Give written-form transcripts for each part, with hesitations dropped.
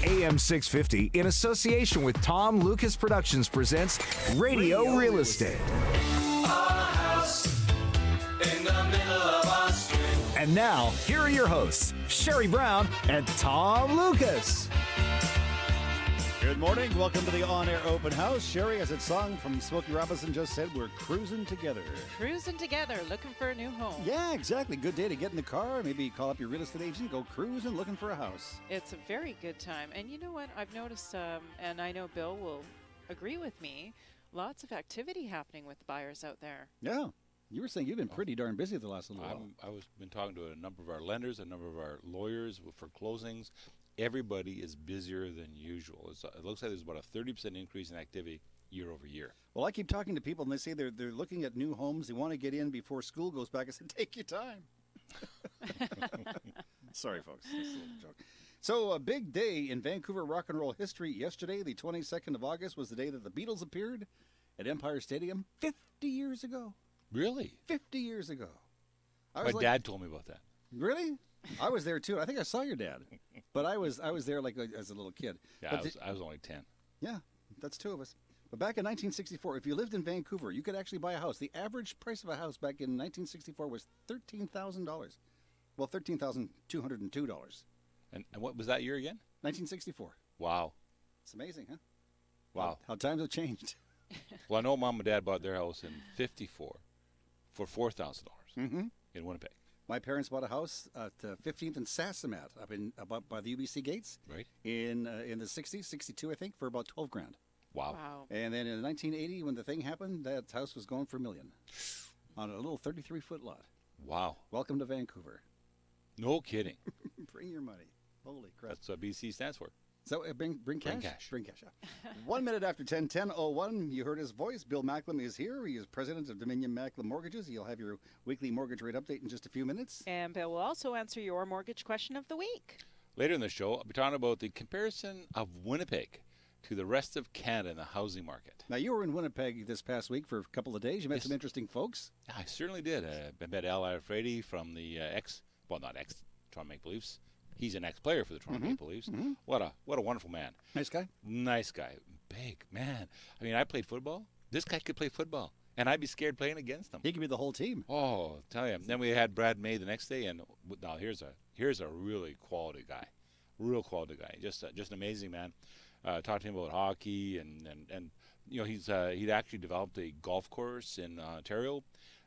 AM 650, in association with Tom Lucas Productions, presents Radio Real Estate. A house in the middle of our street. And now, here are your hosts, Sherry Brown and Tom Lucas. Good morning. Welcome to the on-air open house. Sherry, as its song from Smokey Robinson just said, we're cruising together. Cruising together, looking for a new home. Yeah, exactly. Good day to get in the car. Maybe call up your real estate agent, go cruising, looking for a house. It's a very good time. And you know what? I've noticed, and I know Bill will agree with me, lots of activity happening with the buyers out there. Yeah. You were saying you've been pretty darn busy the last little while. I've been talking to a number of our lenders, a number of our lawyers for closings. Everybody is busier than usual. It looks like there's about a 30% increase in activity year over year. Well, I keep talking to people, and they say they're looking at new homes. They want to get in before school goes back. I said, take your time. Sorry, folks. That's a little joke. So a big day in Vancouver rock and roll history. Yesterday, the 22nd of August, was the day that the Beatles appeared at Empire Stadium 50 years ago. Really? 50 years ago. My dad told me about that. Really? I was there too. I think I saw your dad, but I was there like as a little kid. Yeah, I was only 10. Yeah, that's two of us. But back in 1964, if you lived in Vancouver, you could actually buy a house. The average price of a house back in 1964 was $13,000. Well, $13,202. And what was that year again? 1964. Wow. It's amazing, huh? Wow. How times have changed. Well, I know Mom and Dad bought their house in '54 for $4,000 in Winnipeg. My parents bought a house at 15th and Sassamat up by the UBC gates. Right. In the 60s, 62, I think, for about $12,000. Wow. And then in 1980, when the thing happened, that house was going for $1 million on a little 33-foot lot. Wow. Welcome to Vancouver. No kidding. Bring your money. Holy crap. That's what BC stands for. So bring cash? Bring cash. Bring cash, yeah. 1 minute after 10:01, you heard his voice. Bill Macklem is here. He is president of Dominion Macklem Mortgages. You'll have your weekly mortgage rate update in just a few minutes. And Bill will also answer your mortgage question of the week. Later in the show, I'll be talking about the comparison of Winnipeg to the rest of Canada in the housing market. Now, you were in Winnipeg this past week for a couple of days. You met some interesting folks. I certainly did. I met Al Alfredi from the Toronto Maple Leafs. He's an ex-player for the Toronto Maple Leafs. What a wonderful man. Nice guy. Nice guy. Big man. I mean, I played football. This guy could play football, and I'd be scared playing against him. He could be the whole team. Oh, tell you. Then we had Brad May the next day, and now here's a really quality guy, real quality guy. Just an amazing man. Talked to him about hockey, and you know he'd actually developed a golf course in Ontario.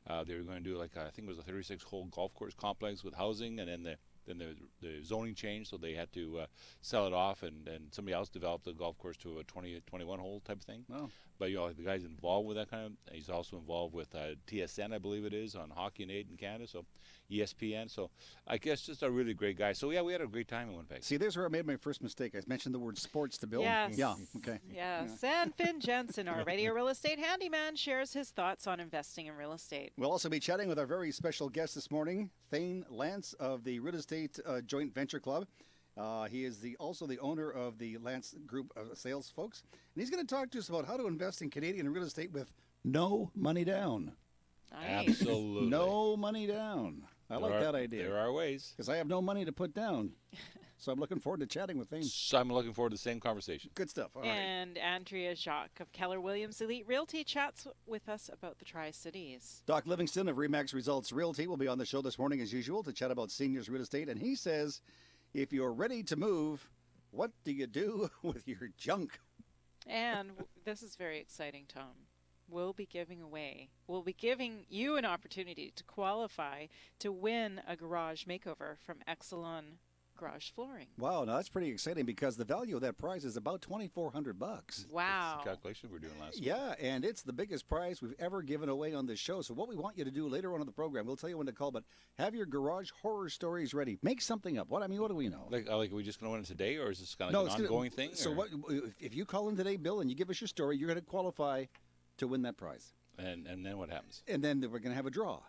They were going to do I think it was a 36-hole golf course complex with housing, and then the zoning changed, so they had to sell it off, and somebody else developed the golf course to a 21 hole type of thing. Oh. But the guy's involved with that kind of. He's also involved with TSN, I believe it is, on Hockey and Aid in Canada, so ESPN. So I guess just a really great guy. So yeah, we had a great time in Winnipeg. See, there's where I made my first mistake. I mentioned the word sports to Bill. Yes. Yeah. Okay. Yes. Yeah. And Finn Jensen, our Radio Real Estate handyman, shares his thoughts on investing in real estate. We'll also be chatting with our very special guest this morning, Thane Lance of the Real Estate Joint Venture Club. He is also the owner of the Lance Group of sales folks. And he's going to talk to us about how to invest in Canadian real estate with no money down. Nice. Absolutely. No money down. I like that idea. There are ways. Because I have no money to put down. So I'm looking forward to chatting with Thane. So I'm looking forward to the same conversation. Good stuff. All right. And Andrea Jacques of Keller Williams Elite Realty chats with us about the Tri-Cities. Doc Livingston of Remax Results Realty will be on the show this morning as usual to chat about seniors real estate. And he says, if you're ready to move, what do you do with your junk? And this is very exciting, Tom. We'll be giving you an opportunity to qualify to win a garage makeover from Exelon Garage Flooring. Wow, now that's pretty exciting because the value of that prize is about $2,400. Wow. That's the calculation we were doing last week. Yeah, and it's the biggest prize we've ever given away on this show. So what we want you to do later on in the program, we'll tell you when to call, but have your garage horror stories ready. Make something up. What do we know? Are we just going to win it today, or is this kind of an ongoing thing? So if you call in today, Bill, and you give us your story, you're going to qualify to win that prize. And then what happens? And then we're going to have a draw.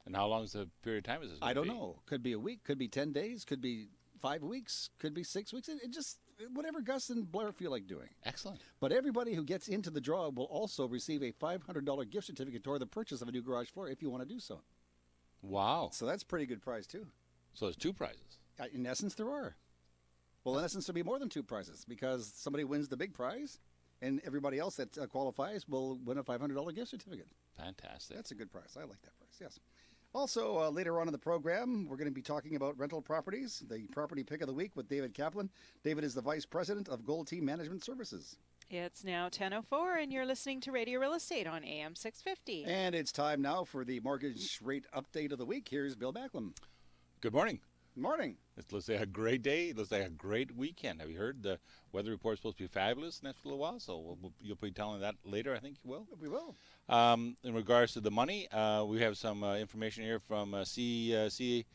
And how long is the period of time is this going I to be? don't know. Could be a week, could be 10 days, could be 5 weeks, could be 6 weeks. It just, whatever Gus and Blair feel like doing. Excellent. But everybody who gets into the draw will also receive a $500 gift certificate toward the purchase of a new garage floor if you want to do so. Wow. So that's a pretty good prize, too. So there's two prizes. In essence, there are. Well, in essence, there'll be more than 2 prizes because somebody wins the big prize, and everybody else that qualifies will win a $500 gift certificate. Fantastic. That's a good prize. I like that prize, yes. Also, later on in the program, we're going to be talking about rental properties, the property pick of the week with David Kaplan. David is the Vice President of Gold Team Management Services. It's now 10:04, and you're listening to Radio Real Estate on AM 650. And it's time now for the mortgage rate update of the week. Here's Bill Backlund. Good morning. Good morning. It looks like a great day. It looks like a great weekend. Have you heard the weather report is supposed to be fabulous next little while? So you'll be telling that later, I think you will. We will. In regards to the money, we have some information here from CBRE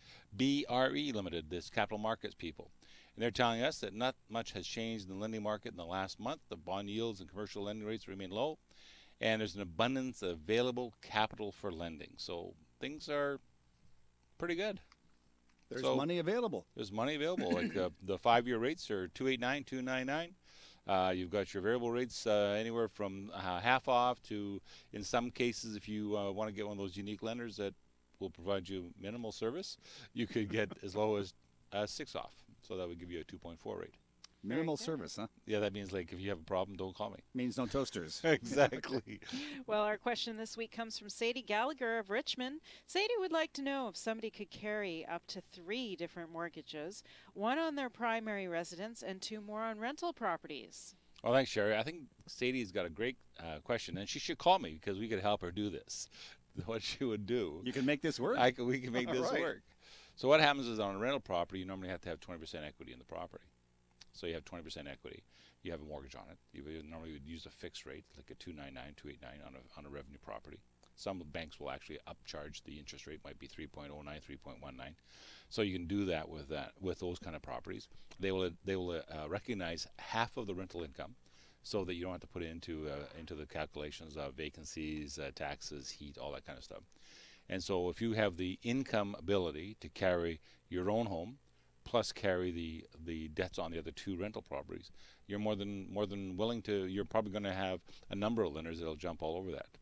Limited, this capital markets people. And they're telling us that not much has changed in the lending market in the last month. The bond yields and commercial lending rates remain low, and there's an abundance of available capital for lending. So things are pretty good. There's money available. There's money available. Like the 5-year rates are 2.89, 2.99. You've got your variable rates anywhere from half off to, in some cases, if you want to get one of those unique lenders that will provide you minimal service, you could get as low as 6 off. So that would give you a 2.4 rate. Minimal service, huh? Yeah, that means like if you have a problem, don't call me. Means no toasters. Exactly. Well, our question this week comes from Sadie Gallagher of Richmond. Sadie would like to know if somebody could carry up to 3 different mortgages, 1 on their primary residence and 2 more on rental properties. Well, thanks, Sherry. I think Sadie's got a great question, and she should call me because we could help her do this. What she would do. You can make this work? We can make this work. So what happens is on a rental property, you normally have to have 20% equity in the property. So you have 20% equity. You have a mortgage on it. You normally would use a fixed rate, like a 2.99, 2.89 on a revenue property. Some banks will actually upcharge the interest rate, might be 3.09, 3.19. So you can do that with those kind of properties. They will recognize half of the rental income, so that you don't have to put it into the calculations of vacancies, taxes, heat, all that kind of stuff. And so if you have the income ability to carry your own home, plus carry the debts on the other 2 rental properties, you're more than willing to. You're probably going to have a number of lenders that'll jump all over that.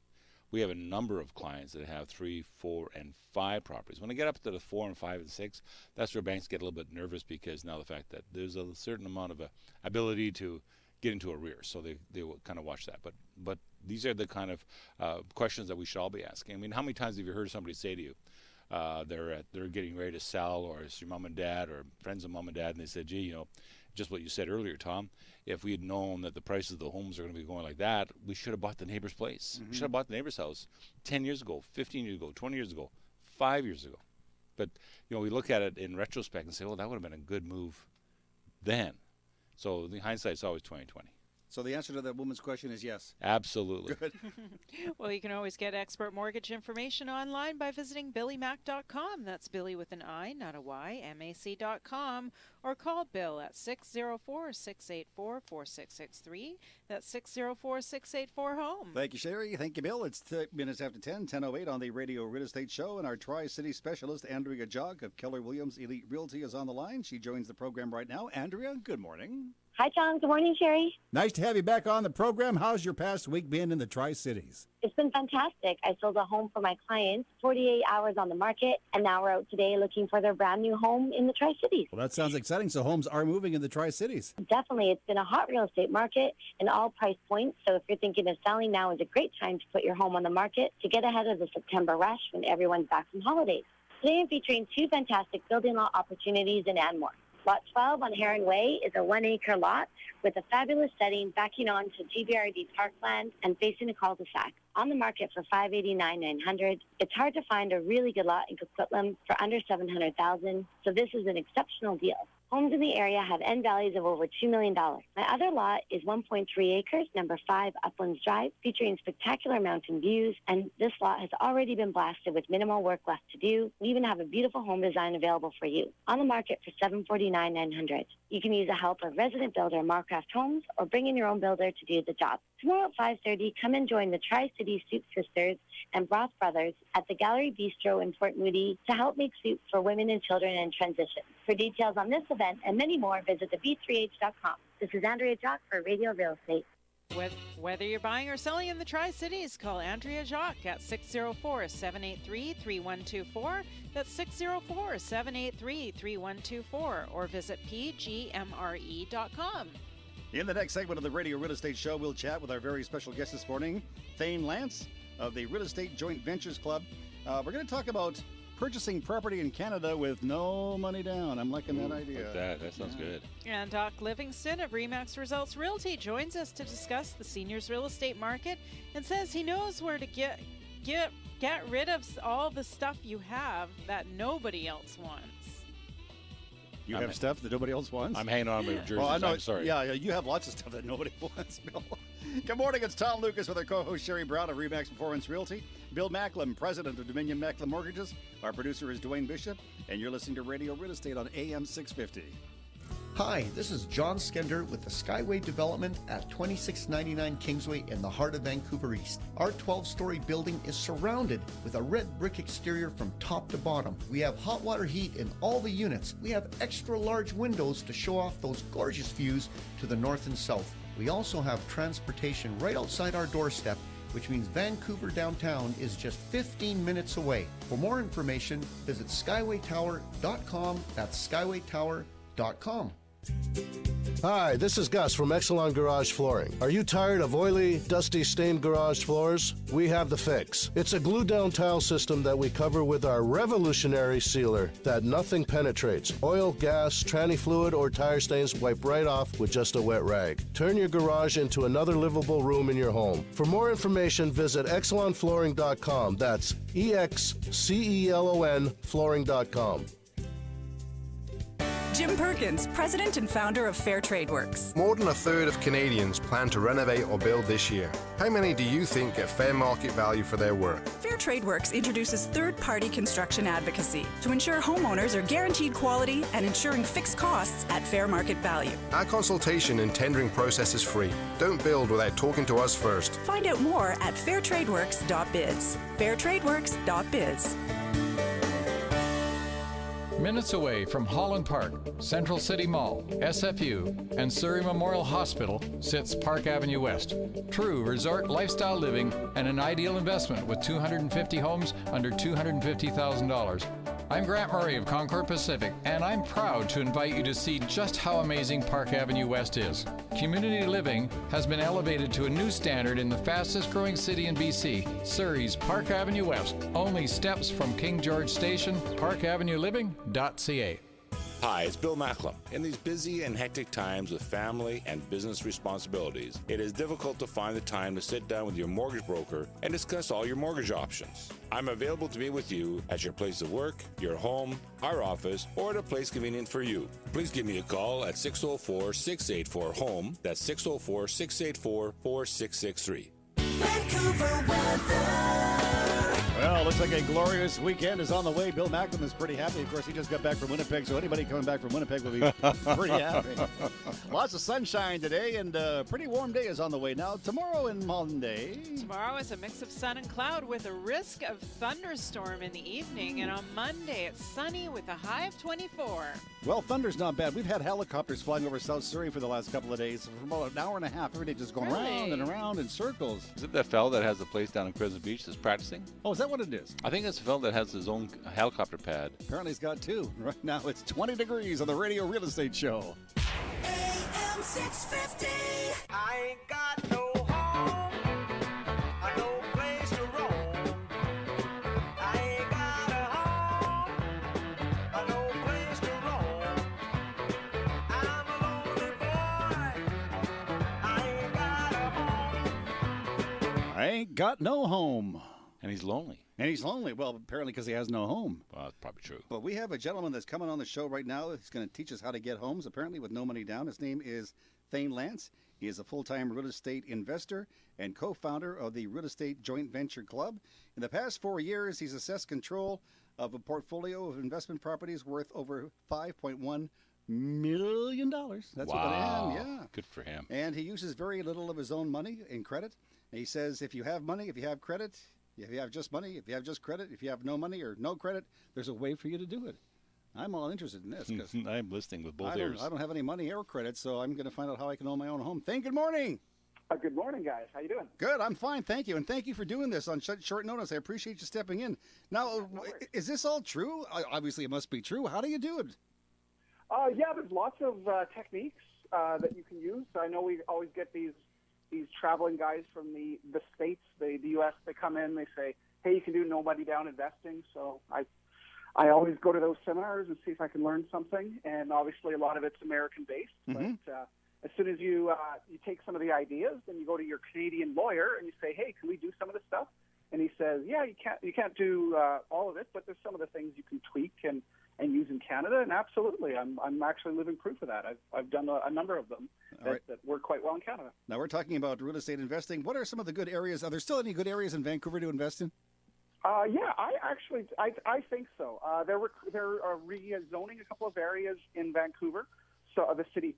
We have a number of clients that have 3, 4, and 5 properties. When they get up to the 4 and 5 and 6, that's where banks get a little bit nervous because now the fact that there's a certain amount of ability to get into arrears, so they will kind of watch that. But these are the kind of questions that we should all be asking. I mean, how many times have you heard somebody say to you, they're getting ready to sell, or it's your mom and dad or friends of mom and dad, and they said, gee, just what you said earlier, Tom, if we had known that the prices of the homes are going to be going like that, we should have bought the neighbor's place. We should have bought the neighbor's house 10 years ago, 15 years ago, 20 years ago, 5 years ago. But we look at it in retrospect and say, well, that would have been a good move then. So the hindsight's always 20/20. So the answer to that woman's question is yes. Absolutely. Good. Well, you can always get expert mortgage information online by visiting BillyMac.com. That's Billy with an I, not a Y, MAC.com. Or call Bill at 604-684-4663. That's 604-684-HOME. Thank you, Sherry. Thank you, Bill. It's minutes after 10, 10:08 on the Radio Real Estate Show, and our Tri-City specialist, Andrea Jog of Keller Williams Elite Realty, is on the line. She joins the program right now. Andrea, good morning. Hi, Tom. Good morning, Sherry. Nice to have you back on the program. How's your past week been in the Tri-Cities? It's been fantastic. I sold a home for my clients, 48 hours on the market, and now we're out today looking for their brand new home in the Tri-Cities. Well, that sounds exciting. So homes are moving in the Tri-Cities. Definitely. It's been a hot real estate market in all price points. So if you're thinking of selling, now is a great time to put your home on the market to get ahead of the September rush when everyone's back from holidays. Today I'm featuring 2 fantastic building lot opportunities in Anmore. Lot 12 on Heron Way is a 1-acre lot with a fabulous setting backing on to GBRD parkland and facing a cul-de-sac. On the market for $589,900. It's hard to find a really good lot in Coquitlam for under $700,000, so this is an exceptional deal. Homes in the area have end values of over $2 million. My other lot is 1.3 acres, number 5 Uplands Drive, featuring spectacular mountain views, and this lot has already been blasted with minimal work left to do. We even have a beautiful home design available for you. On the market for $749,900. You can use the help of resident builder Marcraft Homes or bring in your own builder to do the job. Tomorrow at 5:30, come and join the Tri-City Soup Sisters and Broth Brothers at the Gallery Bistro in Port Moody to help make soup for women and children in transition. For details on this event and many more, visit the b3h.com. This is Andrea Jock for Radio Real Estate. Whether you're buying or selling in the Tri-Cities, call Andrea Jacques at 604-783-3124. That's 604-783-3124, or visit pgmre.com. In the next segment of the Radio Real Estate Show, we'll chat with our very special guest this morning, Thane Lance of the Real Estate Joint Ventures Club. We're going to talk about purchasing property in Canada with no money down. I'm liking that idea. Like that sounds good. And Doc Livingston of Remax Results Realty joins us to discuss the seniors real estate market and says he knows where to get rid of all the stuff you have that nobody else wants. You have stuff that nobody else wants? I'm hanging on to my jerseys. Well, I know, I'm sorry. Yeah, you have lots of stuff that nobody wants, Bill. Good morning. It's Tom Lucas with our co-host Sherry Brown of Remax Performance Realty. Bill Macklem, president of Dominion Macklem Mortgages. Our producer is Dwayne Bishop, and you're listening to Radio Real Estate on AM 650. Hi, this is John Skender with the Skyway Development at 2699 Kingsway in the heart of Vancouver East. Our 12-story building is surrounded with a red brick exterior from top to bottom. We have hot water heat in all the units. We have extra large windows to show off those gorgeous views to the north and south. We also have transportation right outside our doorstep, which means Vancouver downtown is just 15 minutes away. For more information, visit skywaytower.com. That's skywaytower.com. Hi, this is Gus from Exelon Garage Flooring. Are you tired of oily, dusty, stained garage floors? We have the fix. It's a glue-down tile system that we cover with our revolutionary sealer that nothing penetrates. Oil, gas, tranny fluid, or tire stains wipe right off with just a wet rag. Turn your garage into another livable room in your home. For more information, visit exelonflooring.com. That's EXCELON flooring.com. Jim Perkins, president and founder of Fair Trade Works. More than a third of Canadians plan to renovate or build this year. How many do you think get fair market value for their work? Fair Trade Works introduces third-party construction advocacy to ensure homeowners are guaranteed quality and ensuring fixed costs at fair market value. Our consultation and tendering process is free. Don't build without talking to us first. Find out more at fairtradeworks.biz. fairtradeworks.biz. Minutes away from Holland Park, Central City Mall, SFU, and Surrey Memorial Hospital sits Park Avenue West. True resort lifestyle living and an ideal investment with 250 homes under $250,000. I'm Grant Murray of Concord Pacific, and I'm proud to invite you to see just how amazing Park Avenue West is. Community living has been elevated to a new standard in the fastest growing city in BC, Surrey's Park Avenue West. Only steps from King George Station, parkavenueliving.ca. Hi, it's Bill Macklem. In these busy and hectic times with family and business responsibilities, it is difficult to find the time to sit down with your mortgage broker and discuss all your mortgage options. I'm available to meet with you at your place of work, your home, our office, or at a place convenient for you. Please give me a call at 604-684-HOME. That's 604-684-4663. Vancouver weather. Well, looks like a glorious weekend is on the way. Bill Macklem is pretty happy. Of course, he just got back from Winnipeg, so anybody coming back from Winnipeg will be pretty happy. Lots of sunshine today, and a pretty warm day is on the way. Now, tomorrow and Monday. Tomorrow is a mix of sun and cloud with a risk of thunderstorm in the evening, and on Monday it's sunny with a high of 24. Well, thunder's not bad. We've had helicopters flying over South Surrey for the last couple of days. For about an hour and a half, every day just going round and around in circles. Is it that fellow that has the place down in Crescent Beach that's practicing? Oh, is that what it is? I think it's the fellow that has his own helicopter pad. Apparently he's got two. Right now it's 20 degrees on the Radio Real Estate Show. AM 650. I ain't got no home. No place to roam. I ain't got a home. No place to roam. I'm a lonely boy. I ain't got a home. I ain't got no home. And he's lonely. And he's lonely. Well, apparently because he has no home. Well, that's probably true. But we have a gentleman that's coming on the show right now. He's going to teach us how to get homes, apparently with no money down. His name is Thane Lance. He is a full-time real estate investor and co-founder of the Real Estate Joint Venture Club. In the past 4 years, he's assessed control of a portfolio of investment properties worth over $5.1 million. That's what wow. that is. Yeah. Good for him. And he uses very little of his own money in credit. And he says if you have money, if you have credit, if you have just money, if you have just credit, if you have no money or no credit, there's a way for you to do it. I'm all interested in this. Cause I'm listening with both ears. I don't have any money or credit, so I'm going to find out how I can own my own home. Thane, good morning. Good morning, guys. How you doing? Good. I'm fine, thank you, and thank you for doing this on short notice. I appreciate you stepping in. Now, is this all true? Obviously, it must be true. How do you do it? Yeah, there's lots of techniques that you can use. I know we always get these traveling guys from the States, the U.S. They come in, they say, hey, you can do no money down investing. So I always go to those seminars and see if I can learn something. And obviously, a lot of it's American-based. Mm-hmm. But as soon as you take some of the ideas, then you go to your Canadian lawyer and you say, hey, can we do some of this stuff? And he says, yeah, you can't do all of it, but there's some of the things you can tweak and use in Canada. And absolutely, I'm actually living proof of that. I've done a number of them that work quite well in Canada. Now, we're talking about real estate investing. What are some of the good areas? Are there still any good areas in Vancouver to invest in? Yeah, I think so. They're rezoning a couple of areas in Vancouver, so the city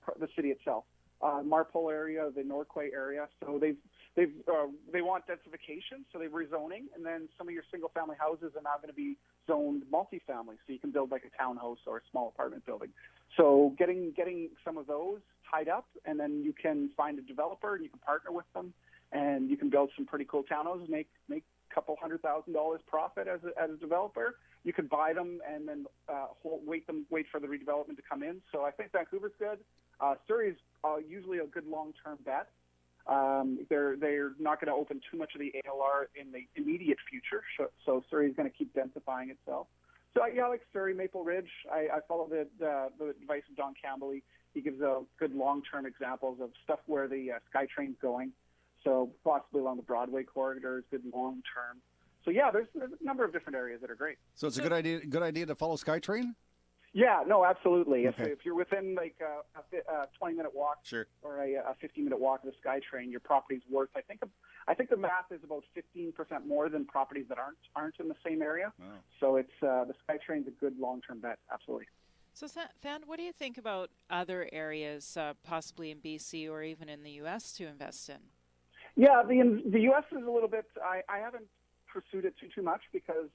itself, Marpole area, the Norquay area. So they want densification, so they're rezoning, and then some of your single family houses are now going to be zoned multifamily, so you can build like a townhouse or a small apartment building. So getting some of those tied up, and then you can find a developer and you can partner with them, and you can build some pretty cool townhouses, make couple $100,000 profit as a developer. You could buy them and then wait for the redevelopment to come in. So I think Vancouver's good. Surrey's usually a good long-term bet. They're not going to open too much of the ALR in the immediate future. So Surrey's going to keep densifying itself. So I like Surrey, Maple Ridge. I follow the advice of Don Campbell. He gives a good long-term examples of stuff where the SkyTrain's going. So possibly along the Broadway corridor is good long term. So yeah, there's a number of different areas that are great. So it's a good idea to follow SkyTrain? Yeah, no, absolutely. Okay. If you're within like a 20-minute walk, sure, or a 15-minute walk of the SkyTrain, your property's worth. I think the math is about 15% more than properties that aren't in the same area. Wow. So it's the SkyTrain's a good long-term bet. Absolutely. So, Van, what do you think about other areas, possibly in BC or even in the U.S., to invest in? Yeah, the U.S. is a little bit. I haven't pursued it too much because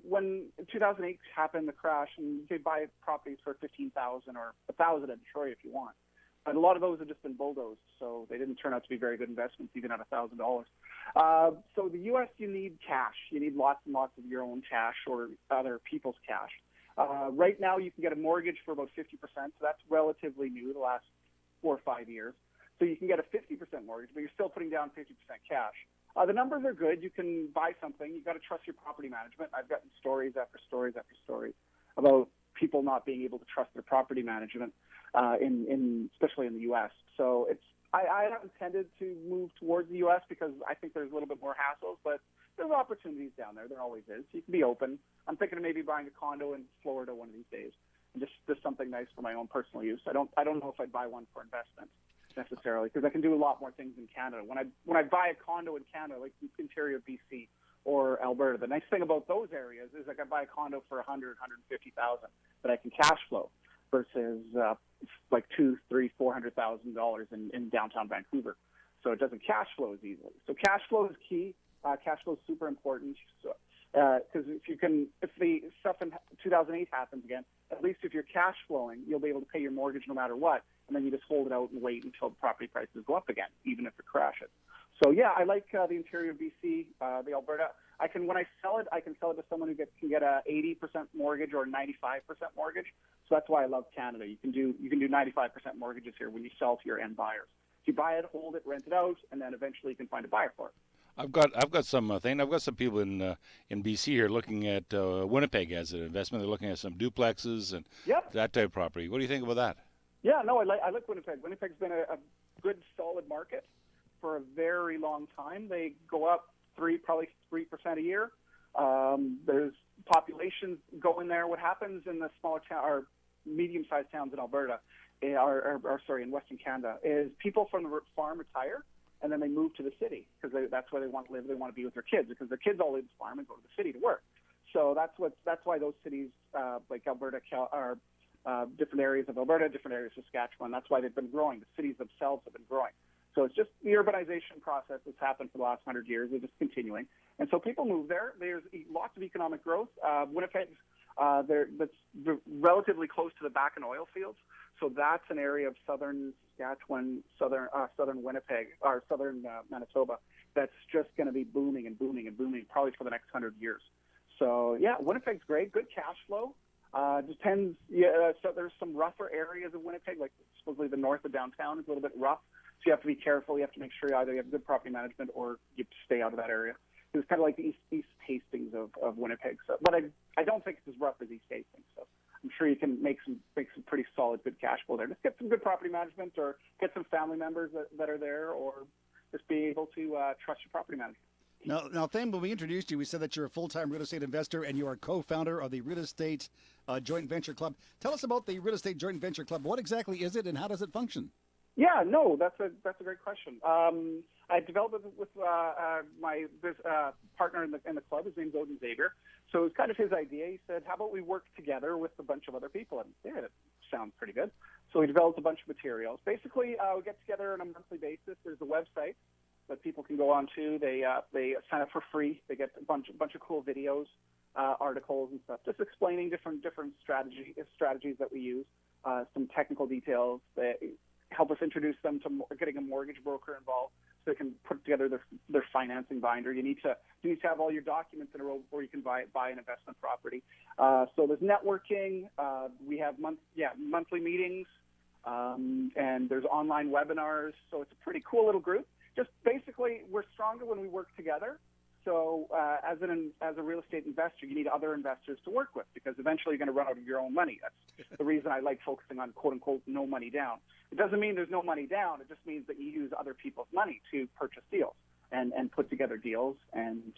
when 2008 happened, the crash, and you could buy properties for $15,000 or $1,000 in Detroit if you want, but a lot of those have just been bulldozed, so they didn't turn out to be very good investments even at $1,000. So the U.S. you need cash. You need lots and lots of your own cash or other people's cash. Right now, you can get a mortgage for about 50%. So that's relatively new, the last 4 or 5 years. So you can get a 50% mortgage, but you're still putting down 50% cash. The numbers are good. You can buy something. You've got to trust your property management. I've gotten stories after stories after stories about people not being able to trust their property management, especially in the U.S. So I haven't tended to move towards the U.S. because I think there's a little bit more hassles, but there's opportunities down there. There always is. You can be open. I'm thinking of maybe buying a condo in Florida one of these days, and just something nice for my own personal use. I don't know if I'd buy one for investment necessarily, because I can do a lot more things in Canada. When I buy a condo in Canada, like the interior of BC or Alberta, the nice thing about those areas is I can buy a condo for $150,000 that I can cash flow versus like $200,000, $300,000, $400,000 in downtown Vancouver. So it doesn't cash flow as easily. So cash flow is key. Cash flow is super important. Because if the stuff in 2008 happens again, at least if you're cash flowing, you'll be able to pay your mortgage no matter what, and then you just hold it out and wait until the property prices go up again, even if it crashes. So yeah, I like the interior of BC, the Alberta. When I sell it, I can sell it to someone who can get a 80% mortgage or 95% mortgage. So that's why I love Canada. You can do 95% mortgages here when you sell to your end buyers. If you buy it, hold it, rent it out, and then eventually you can find a buyer for it. I've got some I've got some people in BC here looking at Winnipeg as an investment. They're looking at some duplexes and that type of property. What do you think about that? Yeah, no, I like Winnipeg. Winnipeg's been a good, solid market for a very long time. They go up probably 3% a year. There's populations going there. What happens in the smaller town or medium-sized towns in Alberta, in Western Canada, is people from the farm retire, and then they move to the city because that's where they want to live. They want to be with their kids because their kids all live in the farm and go to the city to work. So that's why those cities like Alberta are different areas of Alberta, different areas of Saskatchewan. That's why they've been growing. The cities themselves have been growing. So it's just the urbanization process that's happened for the last 100 years. It's just continuing. And so people move there. There's lots of economic growth. Winnipeg's that's relatively close to the back and oil fields. So that's an area of southern Saskatchewan, southern Winnipeg, or southern Manitoba that's just going to be booming and booming and booming probably for the next 100 years. So, yeah, Winnipeg's great, good cash flow. Depends. Yeah, so there's some rougher areas of Winnipeg, like supposedly the north of downtown is a little bit rough. So you have to be careful. You have to make sure either you have good property management or you stay out of that area. It's kind of like the East Hastings of Winnipeg. So, but I don't think it's as rough as East Hastings. So I'm sure you can make some pretty solid, good cash flow there. Just get some good property management, or get some family members that are there, or just be able to trust your property management. Now, Thane, when we introduced you, we said that you're a full-time real estate investor and you are co-founder of the Real Estate Joint Venture Club. Tell us about the Real Estate Joint Venture Club. What exactly is it, and how does it function? Yeah, no, that's a great question. I developed it with my partner in the club. His name's Odin Xavier. So it was kind of his idea. He said, how about we work together with a bunch of other people? And yeah, that sounds pretty good. So we developed a bunch of materials. Basically, we get together on a monthly basis. There's a website that people can go on to. They sign up for free. They get a bunch of cool videos, articles and stuff, just explaining different strategies that we use, some technical details that help us introduce them to getting a mortgage broker involved so they can put together their financing binder. You need to have all your documents in a row before you can buy an investment property. So there's networking. We have monthly meetings, and there's online webinars. So it's a pretty cool little group. Just basically, we're stronger when we work together. So as a real estate investor, you need other investors to work with, because eventually you're going to run out of your own money. That's the reason I like focusing on quote-unquote no money down. It doesn't mean there's no money down. It just means that you use other people's money to purchase deals and put together deals and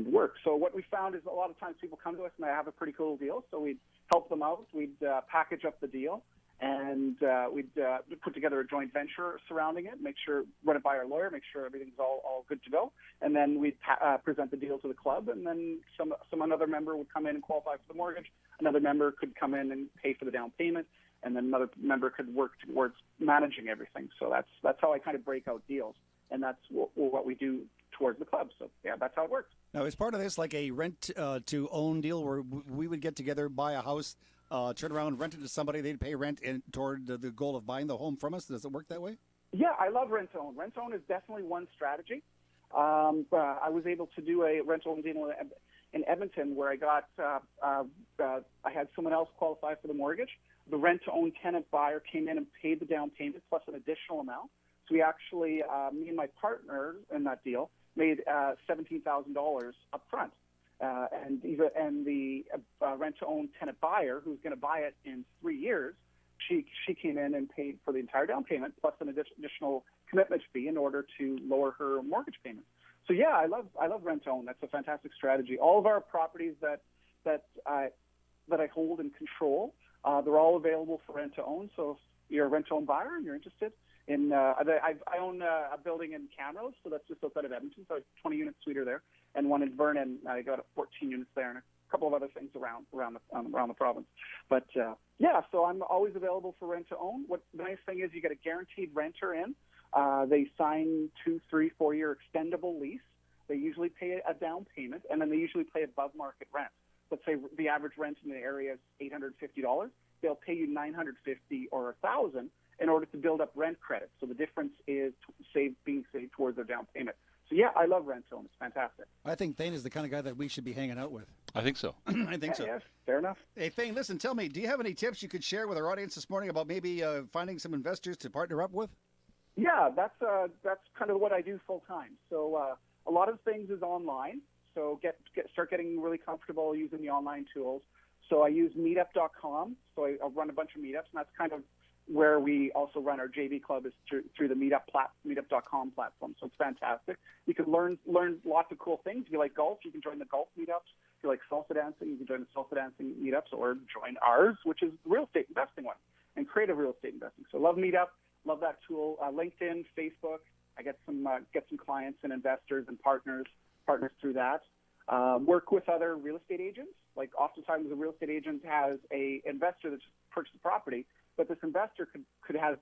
work. So what we found is a lot of times people come to us and they have a pretty cool deal, so we'd help them out. We'd package up the deal, and we'd put together a joint venture surrounding it, run it by our lawyer, make sure everything's all good to go, and then we'd present the deal to the club, and then another member would come in and qualify for the mortgage, another member could come in and pay for the down payment, and then another member could work towards managing everything. So that's how I kind of break out deals, and that's what we do towards the club. So yeah, that's how it works. Now, is part of this like a rent to own deal where we would get together, buy a house, turn around, rent it to somebody, they'd pay rent toward the goal of buying the home from us? Does it work that way? Yeah, I love rent to own. Rent to own is definitely one strategy. I was able to do a rent to own deal in Edmonton where I got I had someone else qualify for the mortgage. The rent to own tenant buyer came in and paid the down payment plus an additional amount. So we actually, me and my partner in that deal, made $17,000 up front. And the rent-to-own tenant buyer, who's going to buy it in 3 years, she came in and paid for the entire down payment plus an additional commitment fee in order to lower her mortgage payment. So yeah, I love rent-to-own. That's a fantastic strategy. All of our properties that I hold and control, they're all available for rent-to-own. So if you're a rent-to-own buyer and you're interested in, I own a building in Camrose, so that's just outside of Edmonton, so 20-unit suite there, and one in Vernon. I got 14 units there, and a couple of other things around the province. But yeah, so I'm always available for rent to own. What the nice thing is, you get a guaranteed renter in. They sign 2, 3, 4 year extendable lease. They usually pay a down payment, and then they usually pay above market rent. Let's say the average rent in the area is $850. They'll pay you $950 or $1,000 in order to build up rent credit. So the difference is being saved towards their down payment. So yeah, I love rent to own. It's fantastic. I think Thane is the kind of guy that we should be hanging out with. I think so. I think so. Yes, fair enough. Hey, Thane, listen, tell me, do you have any tips you could share with our audience this morning about maybe finding some investors to partner up with? Yeah, that's kind of what I do full time. So a lot of things is online. So start getting really comfortable using the online tools. So I use meetup.com. So I run a bunch of meetups, and that's kind of where we also run our JV club is through the meetup.com platform. So it's fantastic. You can learn lots of cool things. If you like golf, you can join the golf meetups. If you like salsa dancing, you can join the salsa dancing meetups, or join ours, which is the real estate investing one, and creative real estate investing. So love Meetup, love that tool. LinkedIn, Facebook. I get some clients and investors and partners through that. Work with other real estate agents. Like oftentimes a real estate agent has a investor that's purchased the property, but this investor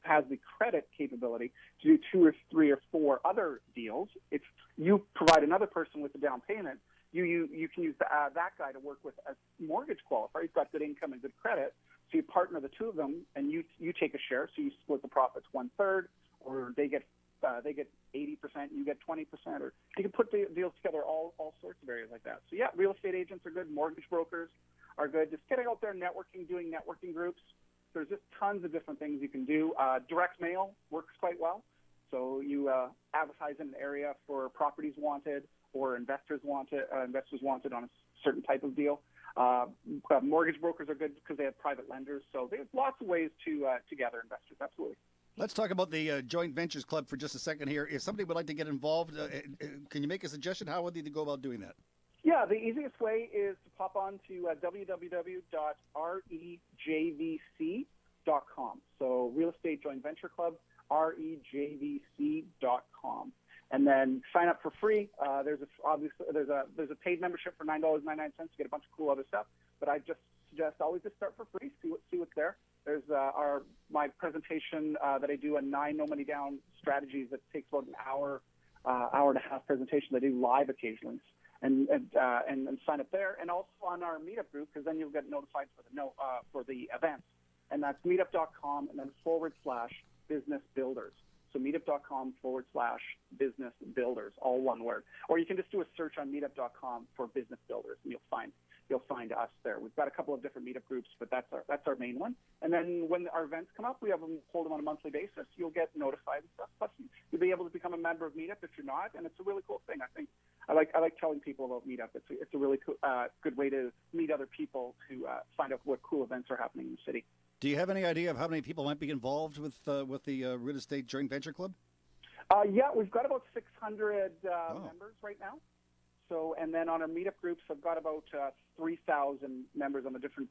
has the credit capability to do 2 or 3 or 4 other deals. If you provide another person with the down payment, you can use that guy to work with as mortgage qualifier. He's got good income and good credit, So you partner the two of them, and you take a share. So you split the profits 1/3, or they get 80%, you get 20%, or you can put the deals together, all sorts of areas like that. So yeah, real estate agents are good, mortgage brokers are good. Just getting out there, networking, doing networking groups. There's just tons of different things you can do. Direct mail works quite well. So you advertise in an area for properties wanted or investors wanted on a certain type of deal. Mortgage brokers are good because they have private lenders. So there's lots of ways to gather investors. Absolutely. Let's talk about the Joint Ventures Club for just a second here. If somebody would like to get involved, can you make a suggestion? How would they go about doing that? Yeah, the easiest way is to pop on to www.rejvc.com. So Real Estate Joint Venture Club, rejvc.com. And then sign up for free. There's a paid membership for $9.99 to get a bunch of cool other stuff. But I just suggest always just start for free, see what's there. There's my presentation that I do, a 9 no money down strategies that takes about an hour and a half presentation that I do live occasionally. And sign up there, and also on our meetup group, because then you'll get notified for the events. And that's meetup.com and then /business builders. So meetup.com/business builders, all one word. Or you can just do a search on meetup.com for business builders, and you'll find us there. We've got a couple of different meetup groups, but that's our main one. And then when our events come up, we hold them on a monthly basis. You'll get notified and stuff. Plus, you'll be able to become a member of Meetup if you're not, and it's a really cool thing. I think I like telling people about Meetup. It's a really cool, good way to meet other people to find out what cool events are happening in the city. Do you have any idea of how many people might be involved with the Real Estate Joint Venture Club? Yeah, we've got about 600 members right now. So, and then on our meetup groups, I've got about 3,000 members on the different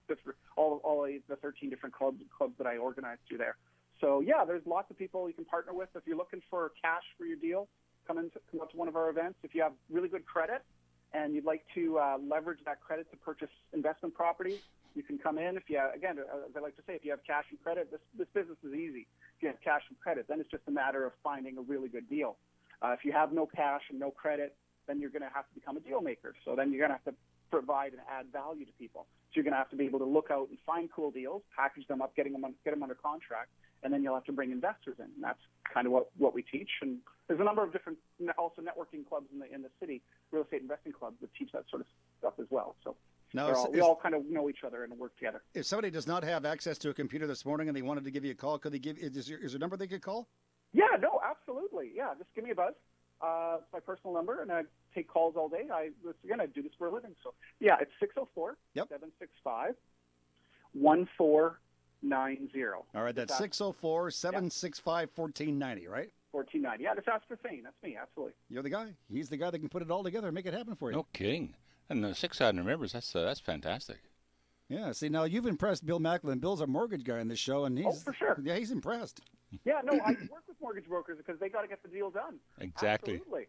all the 13 different clubs that I organize through there. So yeah, there's lots of people you can partner with. If you're looking for cash for your deal, come up to one of our events. If you have really good credit and you'd like to leverage that credit to purchase investment properties, you can come in. If you, again, as I like to say, if you have cash and credit, this business is easy. If you have cash and credit, then it's just a matter of finding a really good deal. If you have no cash and no credit, then you're going to have to become a deal maker. So then you're going to have to provide and add value to people. So you're going to have to be able to look out and find cool deals, package them up, get them under contract, and then you'll have to bring investors in. And that's kind of what we teach. And there's a number of different also networking clubs in the city, real estate investing clubs that teach that sort of stuff as well. So now, we all kind of know each other and work together. If somebody does not have access to a computer this morning and they wanted to give you a call, could they give? Is there a number they could call? Yeah, no, absolutely. Yeah, just give me a buzz. It's my personal number, and I take calls all day. I do this for a living. So yeah, it's 604-765-1490. All right, that's 604-765-1490, right? 1490. Yeah, just ask for Thane. That's me, absolutely. You're the guy. He's the guy that can put it all together and make it happen for you. No kidding. And 600 members, that's fantastic. Yeah, see, now you've impressed Bill Macklin. Bill's a mortgage guy in this show, and he's for sure. Yeah, he's impressed. Yeah, no, I work with mortgage brokers because they got to get the deal done. Exactly. Absolutely.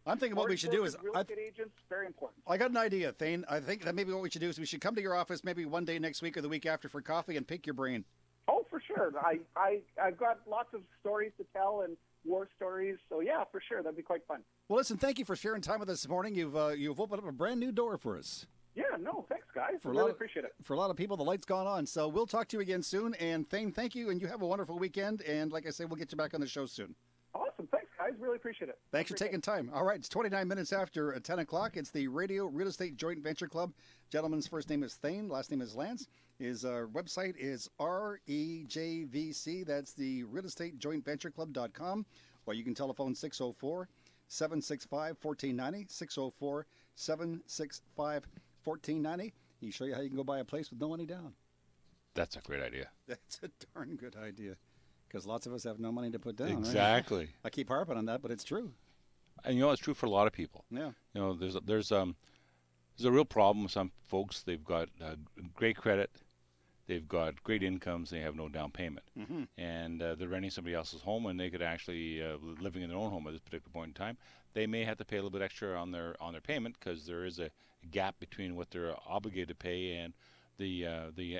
I'm thinking what we should do is real estate agents, very important. I got an idea, Thane. I think that maybe what we should do is we should come to your office maybe one day next week or the week after for coffee and pick your brain. Oh, for sure. I've got lots of stories to tell and war stories. So yeah, for sure, that'd be quite fun. Well, listen, thank you for sharing time with us this morning. You've opened up a brand new door for us. Yeah, no, thanks, guys. I really appreciate it. For a lot of people, the light's gone on. So we'll talk to you again soon. And Thane, thank you, and you have a wonderful weekend. And like I say, we'll get you back on the show soon. Awesome. Thanks, guys. Really appreciate it. Thanks for taking time. All right, it's 29 minutes after 10 o'clock. It's the Radio Real Estate Joint Venture Club. Gentleman's first name is Thane. Last name is Lance. His website is REJVC. That's the Real Estate Joint Venture Club.com. Or you can telephone 604-765-1490, 604-765-1490. He'll show you how you can go buy a place with no money down. That's a great idea. That's a darn good idea. Because lots of us have no money to put down. Exactly. Right? I keep harping on that, but it's true. And you know, it's true for a lot of people. Yeah. You know, there's a real problem with some folks. They've got great credit, they've got great incomes, they have no down payment, and they're renting somebody else's home, and they could actually living in their own home at this particular point in time. They may have to pay a little bit extra on their payment because there is a gap between what they're obligated to pay and the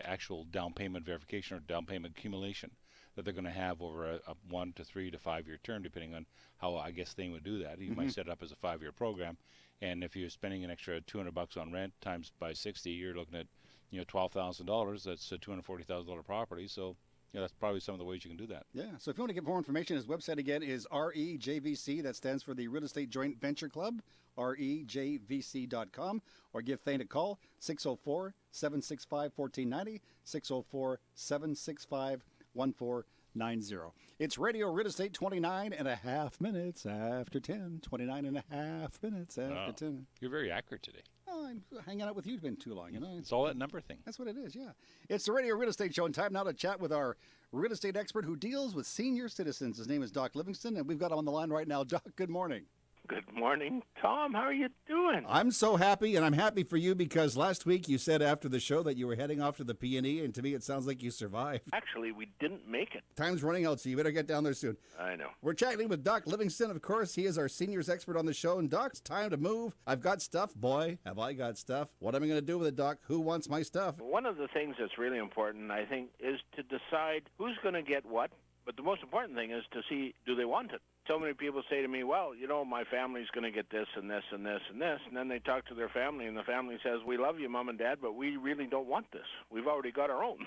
actual down payment verification or down payment accumulation that they're going to have over a 1 to 3 to 5 year term, depending on how I guess they would do that. You might set it up as a 5-year program, and if you're spending an extra $200 on rent times by 60, you're looking at $12,000, that's a $240,000 property. So that's probably some of the ways you can do that. Yeah, so if you want to get more information, his website again is REJVC. That stands for the Real Estate Joint Venture Club, REJVC.com. Or give Thane a call, 604-765-1490, 604-765-1490. It's Radio Real Estate, 29 and a half minutes after 10. 29 and a half minutes after 10. You're very accurate today. Oh, I'm hanging out with you. It's been too long, It's all that number thing. That's what it is, yeah. It's the Radio Real Estate Show, and time now to chat with our real estate expert who deals with senior citizens. His name is Doc Livingston, and we've got him on the line right now. Doc, good morning. Good morning, Tom. How are you doing? I'm so happy, and I'm happy for you because last week you said after the show that you were heading off to the P&E, and to me it sounds like you survived. Actually, we didn't make it. Time's running out, so you better get down there soon. I know. We're chatting with Doc Livingston, of course. He is our seniors expert on the show. And Doc, it's time to move. I've got stuff. Boy, have I got stuff. What am I going to do with it, Doc? Who wants my stuff? One of the things that's really important, I think, is to decide who's going to get what. But the most important thing is to see, do they want it? So many people say to me, well, my family's going to get this and this and this and this. And then they talk to their family, and the family says, we love you, Mom and Dad, but we really don't want this. We've already got our own.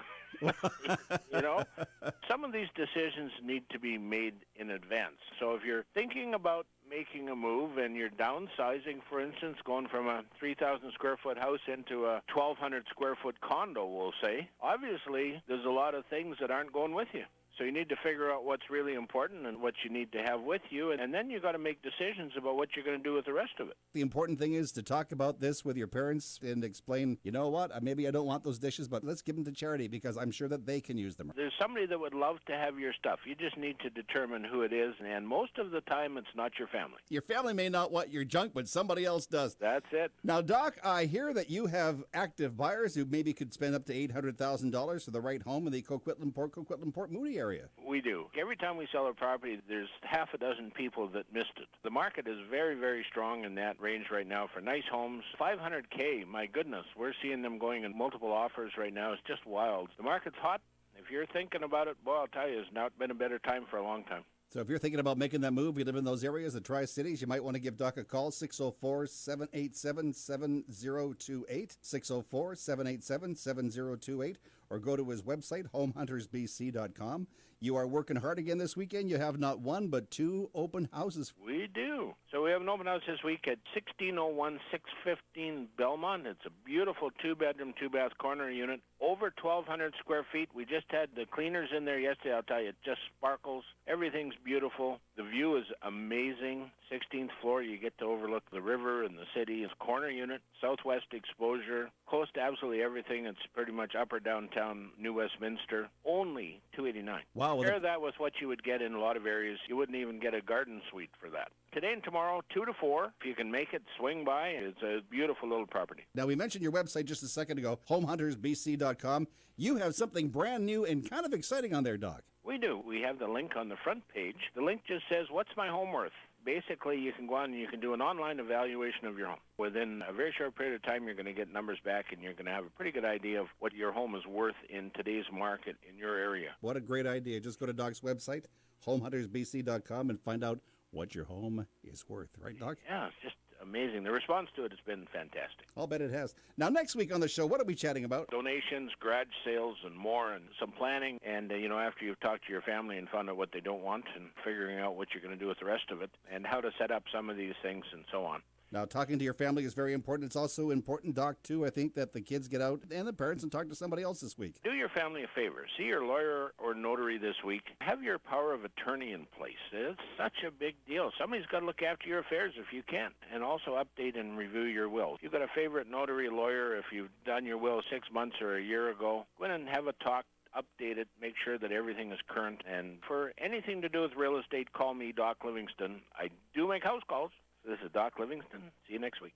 Some of these decisions need to be made in advance. So if you're thinking about making a move and you're downsizing, for instance, going from a 3,000 square foot house into a 1,200 square foot condo, we'll say, obviously there's a lot of things that aren't going with you. So you need to figure out what's really important and what you need to have with you, and then you got to make decisions about what you're going to do with the rest of it. The important thing is to talk about this with your parents and explain, you know what, maybe I don't want those dishes, but let's give them to charity because I'm sure that they can use them. There's somebody that would love to have your stuff. You just need to determine who it is, and most of the time it's not your family. Your family may not want your junk, but somebody else does. That's it. Now, Doc, I hear that you have active buyers who maybe could spend up to $800,000 for the right home in the Coquitlam-Port Moody area. We do. Every time we sell a property, there's half a dozen people that missed it. The market is very, very strong in that range right now for nice homes. $500K, my goodness, we're seeing them going in multiple offers right now. It's just wild. The market's hot. If you're thinking about it, boy, I'll tell you, it's not been a better time for a long time. So if you're thinking about making that move, you live in those areas, the Tri-Cities, you might want to give Doc a call, 604-787-7028, 604-787-7028, or go to his website, homehuntersbc.com. You are working hard again this weekend. You have not one, but two open houses. We do. So we have an open house this week at 1601 615 Belmont. It's a beautiful two-bedroom, two-bath corner unit, over 1,200 square feet. We just had the cleaners in there yesterday. I'll tell you, it just sparkles. Everything's beautiful. The view is amazing. 16th floor, you get to overlook the river and the city. It's a corner unit, southwest exposure, close to absolutely everything. It's pretty much upper downtown New Westminster. Only $289. Wow. Compare that with what you would get in a lot of areas. You wouldn't even get a garden suite for that. Today and tomorrow, 2 to 4. If you can make it, swing by. It's a beautiful little property. Now, we mentioned your website just a second ago, homehuntersbc.com. You have something brand new and kind of exciting on there, Doc. We do. We have the link on the front page. The link just says, what's my home worth? Basically, you can go on and you can do an online evaluation of your home. Within a very short period of time, you're going to get numbers back, and you're going to have a pretty good idea of what your home is worth in today's market in your area. What a great idea. Just go to Doc's website, homehuntersbc.com, and find out what your home is worth. Right, Doc? Yeah, it's just amazing. The response to it has been fantastic. I'll bet it has. Now, next week on the show, what are we chatting about? Donations, garage sales, and more, and some planning. And, after you've talked to your family and found out what they don't want and figuring out what you're going to do with the rest of it and how to set up some of these things and so on. Now, talking to your family is very important. It's also important, Doc, too, I think, that the kids get out and the parents and talk to somebody else this week. Do your family a favor. See your lawyer or notary this week. Have your power of attorney in place. It's such a big deal. Somebody's got to look after your affairs if you can, and also update and review your will. If you've got a favorite notary lawyer, if you've done your will 6 months or a year ago, go in and have a talk. Update it, make sure that everything is current. And for anything to do with real estate, call me, Doc Livingston. I do make house calls. This is Doc Livingston. See you next week.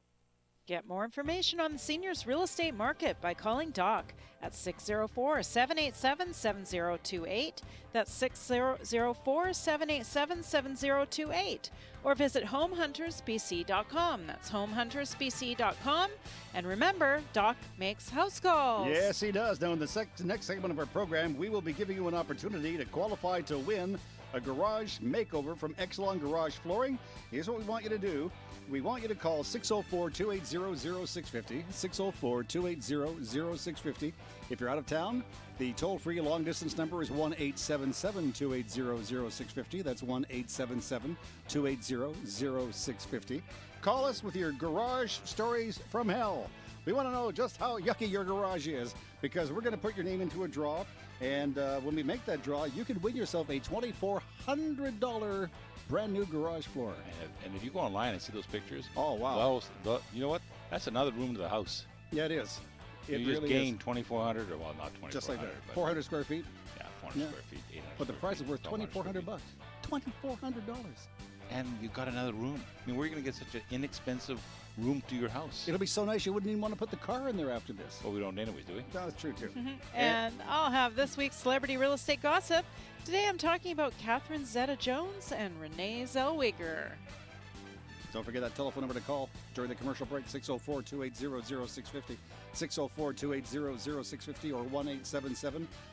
Get more information on the seniors real estate market by calling Doc at 604-787-7028. That's 604-787-7028. Or visit homehuntersbc.com. That's homehuntersbc.com. And remember, Doc makes house calls. Yes, he does. Now, in the next segment of our program, we will be giving you an opportunity to qualify to win a garage makeover from Exelon Garage Flooring. Here's what we want you to do. We want you to call 604-280-0650, 604-280-0650. If you're out of town, the toll-free long-distance number is 1-877-280-0650. That's 1-877-280-0650. Call us with your garage stories from hell. We want to know just how yucky your garage is, because we're going to put your name into a draw, and when we make that draw, you can win yourself a $2,400 brand new garage floor. And if you go online and see those pictures, oh wow! You know what? That's another room to the house. Yeah, it is. You just gained 2,400, or well, not 2,400, just like that. 400 square feet. Yeah, 400 square feet. 800. But the price is worth $2,400. $2,400. And you got another room. I mean, where are you going to get such an inexpensive room to your house? It'll be so nice you wouldn't even want to put the car in there after this. Well, we don't anyways, do we? That's true, too. And I'll have this week's Celebrity Real Estate Gossip. Today I'm talking about Catherine Zeta-Jones and Renee Zellweger. Don't forget that telephone number to call during the commercial break, 604-280-0650, 604-280-0650, or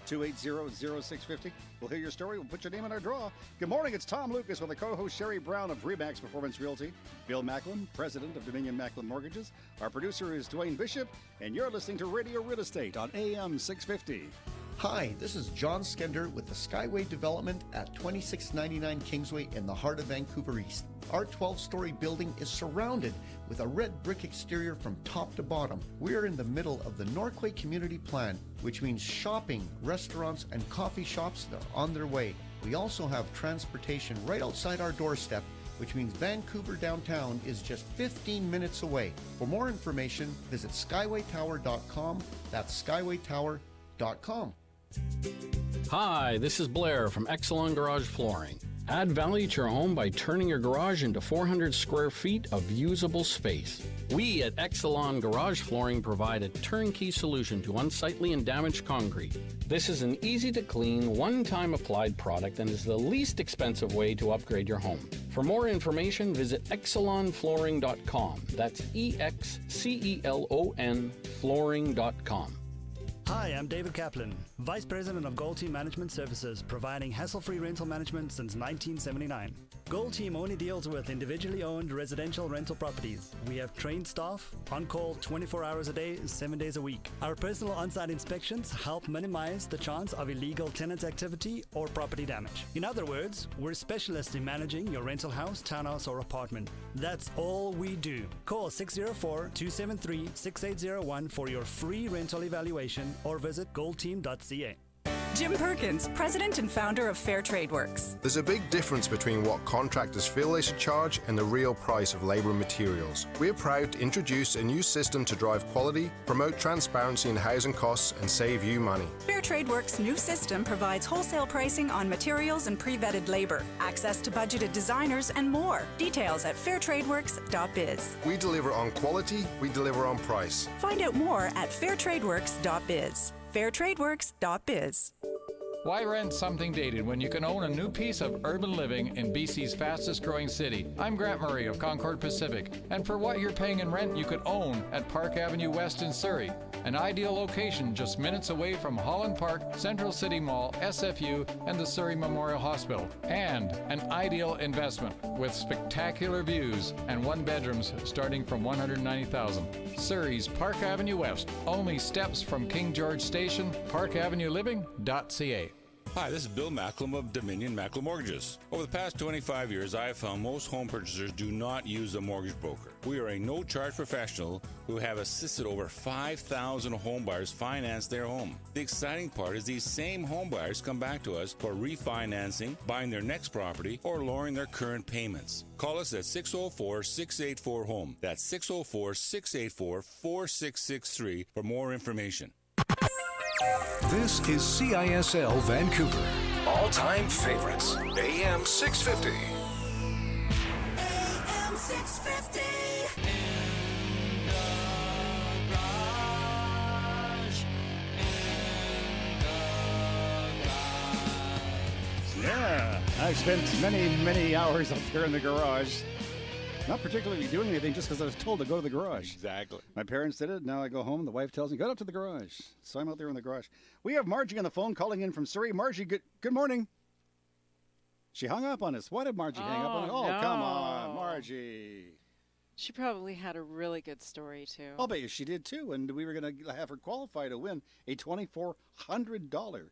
1-877-280-0650. We'll hear your story. We'll put your name in our draw. Good morning. It's Tom Lucas with the co-host Sherry Brown of Remax Performance Realty, Bill Macklin, president of Dominion Macklin Mortgages. Our producer is Dwayne Bishop, and you're listening to Radio Real Estate on AM 650. Hi, this is John Skender with the Skyway Development at 2699 Kingsway in the heart of Vancouver East. Our 12-story building is surrounded with a red brick exterior from top to bottom. We are in the middle of the Norquay Community Plan, which means shopping, restaurants, and coffee shops that are on their way. We also have transportation right outside our doorstep, which means Vancouver downtown is just 15 minutes away. For more information, visit skywaytower.com. That's skywaytower.com. Hi, this is Blair from Exelon Garage Flooring. Add value to your home by turning your garage into 400 square feet of usable space. We at Exelon Garage Flooring provide a turnkey solution to unsightly and damaged concrete. This is an easy-to-clean, one-time applied product and is the least expensive way to upgrade your home. For more information, visit excelonflooring.com. That's EXCELON flooring.com. Hi, I'm David Kaplan, Vice President of Gold Team Management Services, providing hassle-free rental management since 1979. Gold Team only deals with individually owned residential rental properties. We have trained staff, on call 24 hours a day, 7 days a week. Our personal on-site inspections help minimize the chance of illegal tenant activity or property damage. In other words, we're specialists in managing your rental house, townhouse, or apartment. That's all we do. Call 604-273-6801 for your free rental evaluation or visit goldteam.ca. Jim Perkins, president and founder of Fair Trade Works. There's a big difference between what contractors feel they should charge and the real price of labor and materials. We are proud to introduce a new system to drive quality, promote transparency in housing costs, and save you money. Fair Trade Works' new system provides wholesale pricing on materials and pre-vetted labor, access to budgeted designers, and more. Details at fairtradeworks.biz. We deliver on quality, we deliver on price. Find out more at fairtradeworks.biz. fairtradeworks.biz. Why rent something dated when you can own a new piece of urban living in BC's fastest growing city? I'm Grant Murray of Concord Pacific, and for what you're paying in rent, you could own at Park Avenue West in Surrey, an ideal location just minutes away from Holland Park, Central City Mall, SFU, and the Surrey Memorial Hospital, and an ideal investment with spectacular views and one bedrooms starting from $190,000. Surrey's Park Avenue West, only steps from King George Station, parkavenueliving.ca. Hi, this is Bill Macklin of Dominion Macklin Mortgages. Over the past 25 years, I have found most home purchasers do not use a mortgage broker. We are a no-charge professional who have assisted over 5,000 home buyers finance their home. The exciting part is these same home buyers come back to us for refinancing, buying their next property, or lowering their current payments. Call us at 604-684-HOME. That's 604-684-4663 for more information. This is CISL Vancouver. All-time favorites. AM 650. AM 650. Yeah, I spent many hours up there in the garage. Not particularly doing anything, just because I was told to go to the garage. Exactly. My parents did it. Now I go home. The wife tells me, go up to the garage. So I'm out there in the garage. We have Margie on the phone calling in from Surrey. Margie, good morning. She hung up on us. Why did Margie hang up on us? Oh, no. come on, Margie. She probably had a really good story, too. I'll bet you she did, too. And we were going to have her qualify to win a $2,400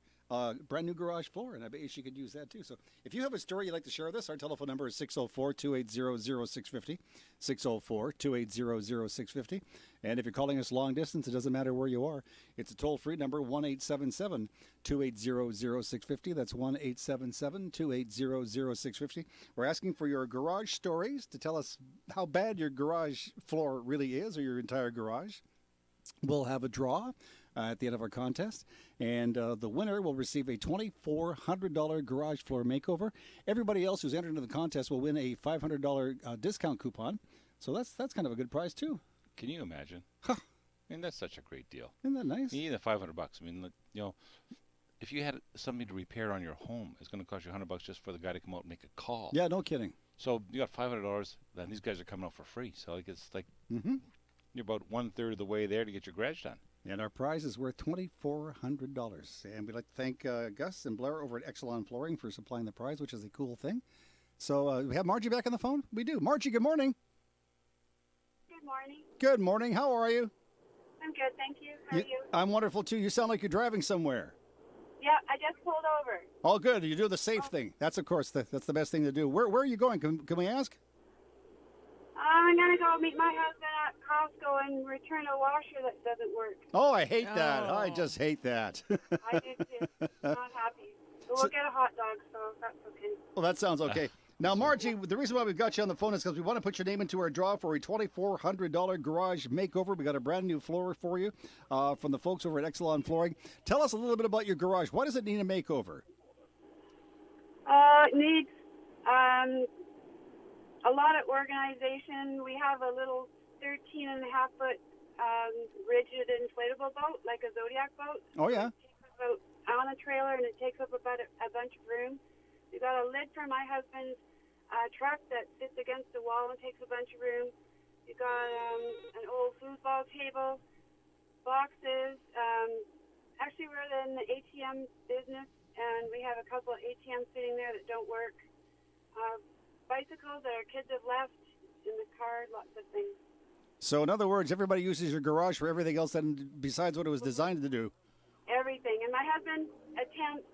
brand new garage floor, and I bet you she could use that too. So if you have a story you'd like to share with us, our telephone number is 604-280-0650, 604-280-0650. And if you're calling us long distance, it doesn't matter where you are. It's a toll-free number, 1-877-280-0650. That's 1-877-280-0650. We're asking for your garage stories to tell us how bad your garage floor really is, or your entire garage. We'll have a draw at the end of our contest, and the winner will receive a $2,400 garage floor makeover. Everybody else who's entered into the contest will win a $500 discount coupon. So that's kind of a good prize too. Can you imagine? I mean, that's such a great deal. Isn't that nice? Even $500. I mean, you know, if you had something to repair on your home, it's going to cost you $100 just for the guy to come out and make a call. Yeah, no kidding. So you got $500, then these guys are coming out for free. So it's like you're about 1/3 of the way there to get your garage done. And our prize is worth $2,400. And we'd like to thank Gus and Blair over at Exelon Flooring for supplying the prize, which is a cool thing. So we have Margie back on the phone? We do. Margie, good morning. Good morning. Good morning. How are you? I'm good, thank you. How are you? I'm wonderful, too. You sound like you're driving somewhere. Yeah, I just pulled over. Oh, good. You do the safe thing. That's, of course, that's the best thing to do. Where are you going? Can we ask? I'm going to go meet my husband at Costco and return a washer that doesn't work. Oh, I hate that. I just hate that. I do too. Not happy. But we'll get a hot dog, so that's okay. Well, that sounds okay. Now, Margie, the reason why we've got you on the phone is because we want to put your name into our draw for a $2,400 garage makeover. We got a brand new floor for you from the folks over at Exelon Flooring. Tell us a little bit about your garage. Why does it need a makeover? It needs a lot of organization. We have a little 13.5-foot rigid inflatable boat, like a Zodiac boat. Oh, yeah. It takes about on a trailer, and it takes up about a bunch of room. We've got a lid for my husband's truck that sits against the wall and takes a bunch of room. We've got an old foosball table, boxes. Actually, we're in the ATM business, and we have a couple of ATMs sitting there that don't work. Bicycles that our kids have left in the car, lots of things. So, in other words, everybody uses your garage for everything else besides what it was designed to do. Everything. And my husband attempts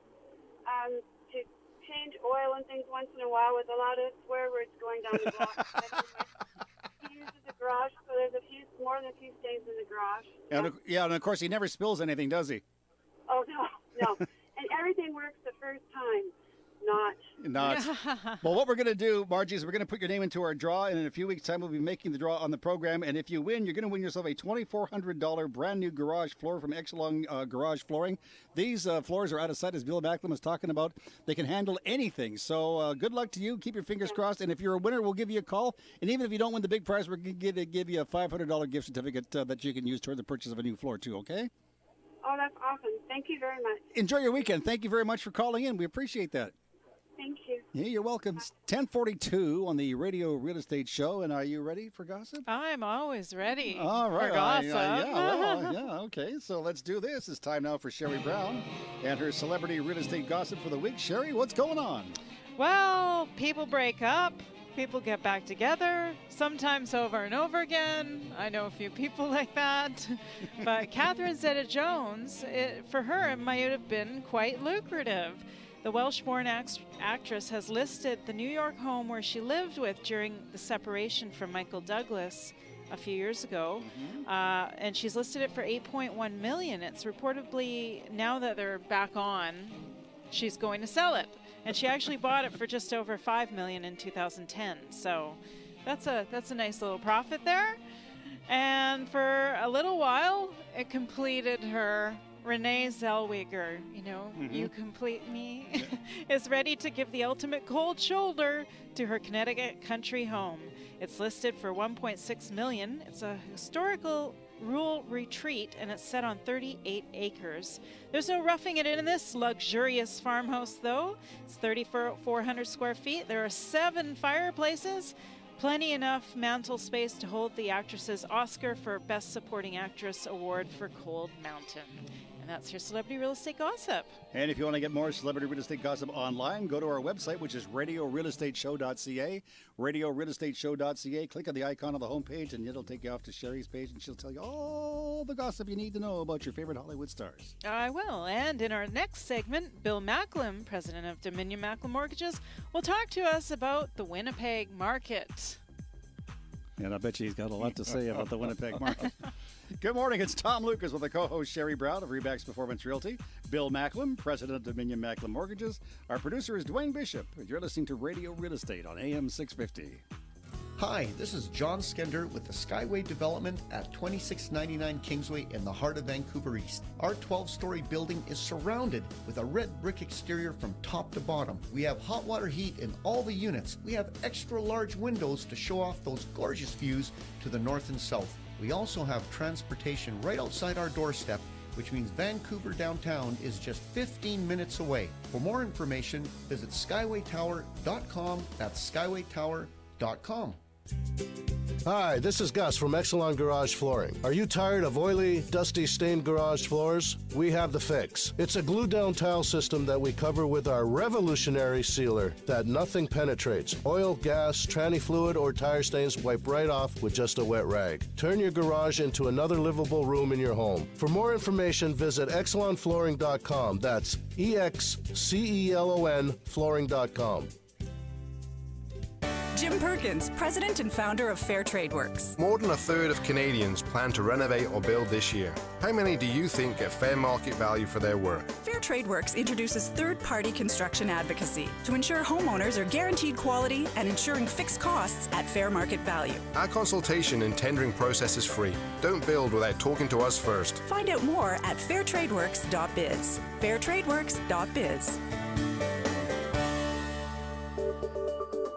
to change oil and things once in a while with a lot of swear words going down the block. He uses the garage, so there's more than a few stains in the garage. And of course, he never spills anything, does he? Oh, no. And everything works the first time. Not. Well, what we're going to do, Margie, is we're going to put your name into our draw, and in a few weeks' time, we'll be making the draw on the program. And if you win, you're going to win yourself a $2,400 brand new garage floor from Exelon Garage Flooring. These floors are out of sight, as Bill Backlund was talking about. They can handle anything. So good luck to you. Keep your fingers crossed. And if you're a winner, we'll give you a call. And even if you don't win the big prize, we're going to give you a $500 gift certificate that you can use toward the purchase of a new floor, too, okay? Oh, that's awesome. Thank you very much. Enjoy your weekend. Thank you very much for calling in. We appreciate that. Thank you. Yeah, you're welcome. It's 10:42 on the Radio Real Estate Show, and are you ready for gossip? I'm always ready. All right. For gossip. Okay. So let's do this. It's time now for Sherry Brown and her celebrity real estate gossip for the week. Sherry, what's going on? Well, people break up. People get back together, sometimes over and over again. I know a few people like that. But Catherine Zeta-Jones, for her, it might have been quite lucrative. The Welsh-born actress has listed the New York home where she lived with during the separation from Michael Douglas a few years ago, and she's listed it for $8.1 million. It's reportedly, now that they're back on, she's going to sell it. And she actually bought it for just over $5 million in 2010. So that's a nice little profit there. And for a little while, it completed her. Renee Zellweger, you complete me, is ready to give the ultimate cold shoulder to her Connecticut country home. It's listed for $1.6 million. It's a historical rural retreat, and it's set on 38 acres. There's no roughing it in this luxurious farmhouse, though. It's 3,400 square feet. There are 7 fireplaces, plenty enough mantle space to hold the actress's Oscar for Best Supporting Actress award for Cold Mountain. And that's your celebrity real estate gossip. And if you want to get more celebrity real estate gossip online, go to our website, which is RadioRealEstateShow.ca. RadioRealEstateShow.ca. Click on the icon on the homepage, and it'll take you off to Sherry's page, and she'll tell you all the gossip you need to know about your favorite Hollywood stars. I will. And in our next segment, Bill Macklem, president of Dominion Macklem Mortgages, will talk to us about the Winnipeg market. And I bet you he's got a lot to say about the Winnipeg market. Good morning. It's Tom Lucas with the co-host Sherry Brown of Remax Performance Realty. Bill Macklem, president of Dominion Macklem Mortgages. Our producer is Dwayne Bishop. You're listening to Radio Real Estate on AM 650. Hi, this is John Skender with the Skyway Development at 2699 Kingsway in the heart of Vancouver East. Our 12-story building is surrounded with a red brick exterior from top to bottom. We have hot water heat in all the units. We have extra large windows to show off those gorgeous views to the north and south. We also have transportation right outside our doorstep, which means Vancouver downtown is just 15 minutes away. For more information, visit skywaytower.com. That's skywaytower.com. Hi, this is Gus from Exelon Garage Flooring. Are you tired of oily, dusty, stained garage floors? We have the fix. It's a glue-down tile system that we cover with our revolutionary sealer that nothing penetrates. Oil, gas, tranny fluid, or tire stains wipe right off with just a wet rag. Turn your garage into another livable room in your home. For more information, visit exelonflooring.com. That's EXCELON flooring.com. Jim Perkins, president and founder of Fair Trade Works. More than a third of Canadians plan to renovate or build this year. How many do you think get fair market value for their work? Fair Trade Works introduces third-party construction advocacy to ensure homeowners are guaranteed quality and ensuring fixed costs at fair market value. Our consultation and tendering process is free. Don't build without talking to us first. Find out more at fairtradeworks.biz. fairtradeworks.biz.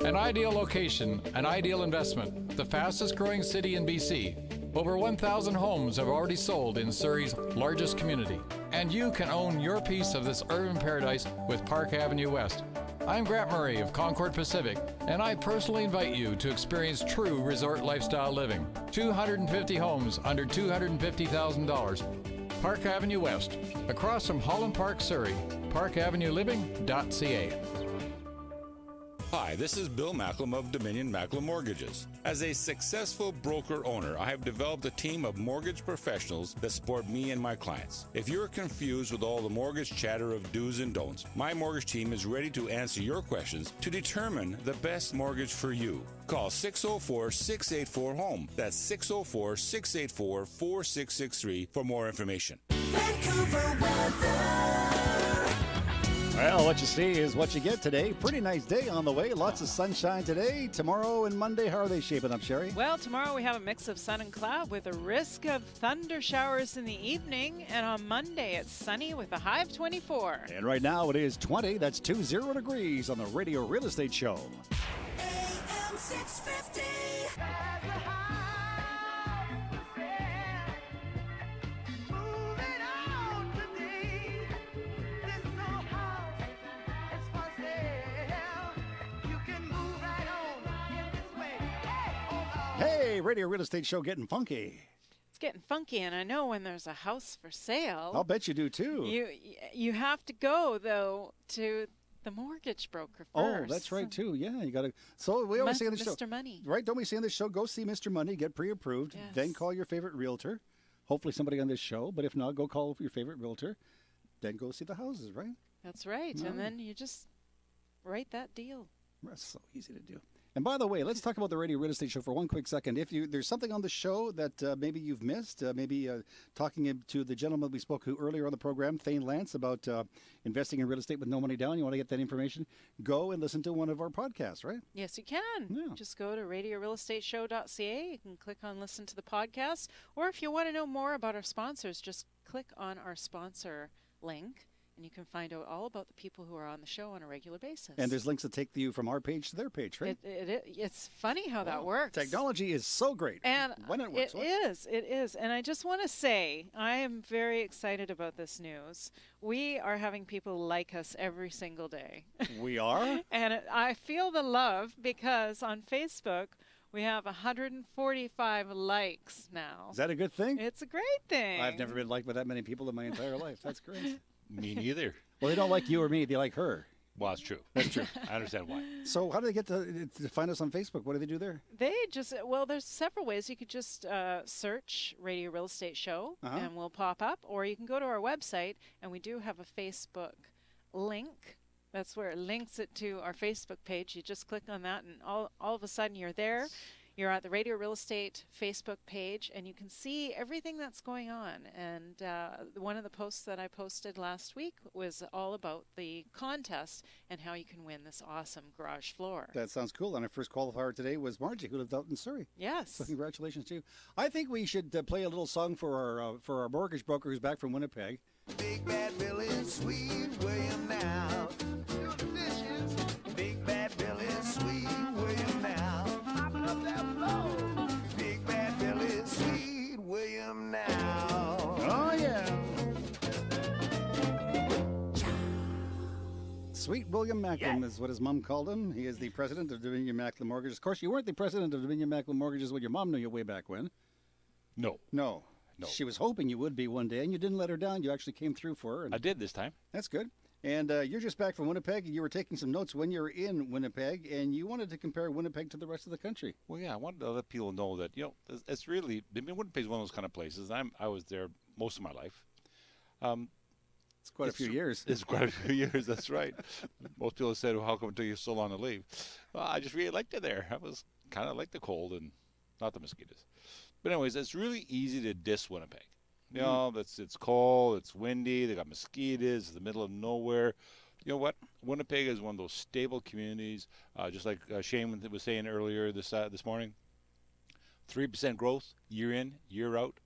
An ideal location, an ideal investment, the fastest growing city in BC. Over 1,000 homes have already sold in Surrey's largest community. And you can own your piece of this urban paradise with Park Avenue West. I'm Grant Murray of Concord Pacific, and I personally invite you to experience true resort lifestyle living. 250 homes under $250,000. Park Avenue West, across from Holland Park, Surrey. parkavenueliving.ca. Hi, this is Bill Macklem of Dominion Macklem Mortgages. As a successful broker-owner, I have developed a team of mortgage professionals that support me and my clients. If you're confused with all the mortgage chatter of do's and don'ts, my mortgage team is ready to answer your questions to determine the best mortgage for you. Call 604-684-HOME. That's 604-684-4663 for more information. Vancouver weather. Well, what you see is what you get today. Pretty nice day on the way. Lots of sunshine today. Tomorrow and Monday, how are they shaping up, Sherry? Well, tomorrow we have a mix of sun and cloud with a risk of thunder showers in the evening. And on Monday, it's sunny with a high of 24. And right now it is 20. That's 20 degrees on the Radio Real Estate Show. AM 650. Hey, Radio Real Estate Show getting funky. It's getting funky, and I know when there's a house for sale. I'll bet you do, too. You have to go, though, to the mortgage broker first. Oh, that's right, too. Yeah, you got to. So we always say on the show. Mr. Money. Right, don't we say on the show, go see Mr. Money, get pre-approved, Yes. then call your favorite realtor. Hopefully somebody on this show, but if not, go call your favorite realtor, then go see the houses, right? That's right, Right. and then you just write that deal. That's so easy to do. And by the way, let's talk about the Radio Real Estate Show for one quick second. If there's something on the show that maybe you've missed, maybe talking to the gentleman we spoke to earlier on the program, Thane Lance, about investing in real estate with no money down, you want to get that information, go and listen to one of our podcasts, right? Yes, you can. Yeah. Just go to RadioRealEstateShow.ca. You can click on Listen to the Podcast. Or if you want to know more about our sponsors, just click on our sponsor link. And you can find out all about the people who are on the show on a regular basis. And there's links that take you from our page to their page, right? It's funny how that works. Technology is so great. And when it works. it is. And I just want to say, I am very excited about this news. We are having people like us every single day. We are? And I feel the love because on Facebook, We have 145 likes now. Is that a good thing? It's a great thing. I've never been liked by that many people in my entire life. That's great. Me neither. Well, they don't like you or me. They like her. Well, that's true. That's true. I understand why. So how do they get to find us on Facebook? What do they do there? They just, well, there's several ways. You could just search Radio Real Estate Show and we'll pop up. Or you can go to our website, and we do have a Facebook link. That's where it links it to our Facebook page. You just click on that, and all of a sudden you're there. You're at the Radio Real Estate Facebook page, and you can see everything that's going on. And one of the posts that I posted last week was all about the contest and how you can win this awesome garage floor. That sounds cool. And our first qualifier today was Margie, who lived out in Surrey. Yes. So congratulations to you. I think we should play a little song for our mortgage broker who's back from Winnipeg. Big Bad Billy, sweet William now. Do the dishes. Big Bad Billy, sweet William now. Popping up that flow. Big Bad Billy, sweet William now. Oh, yeah. Sweet William Macklin is what his mom called him. He is the president of Dominion Macklin Mortgages. Of course, you weren't the president of Dominion Macklin Mortgages when your mom knew you way back when. No. No. She was hoping you would be one day, and you didn't let her down. You actually came through for her. I did this time. That's good. And you're just back from Winnipeg, and you were taking some notes when you were in Winnipeg, and you wanted to compare Winnipeg to the rest of the country. Well, yeah, I wanted to let people know that, it's really, Winnipeg's one of those kind of places. I was there most of my life. It's quite a few years. It's quite a few years, that's right. Most people have said, well, how come it took you so long to leave? Well, I just really liked it there. I was kind of like the cold and not the mosquitoes. But anyways, it's really easy to diss Winnipeg. It's cold, it's windy, they got mosquitoes, it's the middle of nowhere. You know what? Winnipeg is one of those stable communities, just like Shane was saying earlier this morning. 3% growth year in, year out.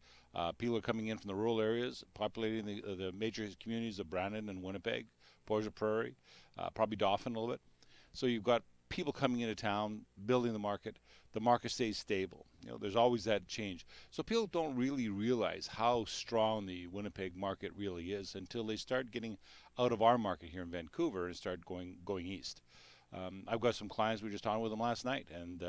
People are coming in from the rural areas, populating the major communities of Brandon and Winnipeg, Portage Prairie, probably Dauphin a little bit. So you've got people coming into town, building the market. The market stays stable. There's always that change. So people don't really realize how strong the Winnipeg market really is until they start getting out of our market here in Vancouver and start going east. I've got some clients, we were just on with them last night, and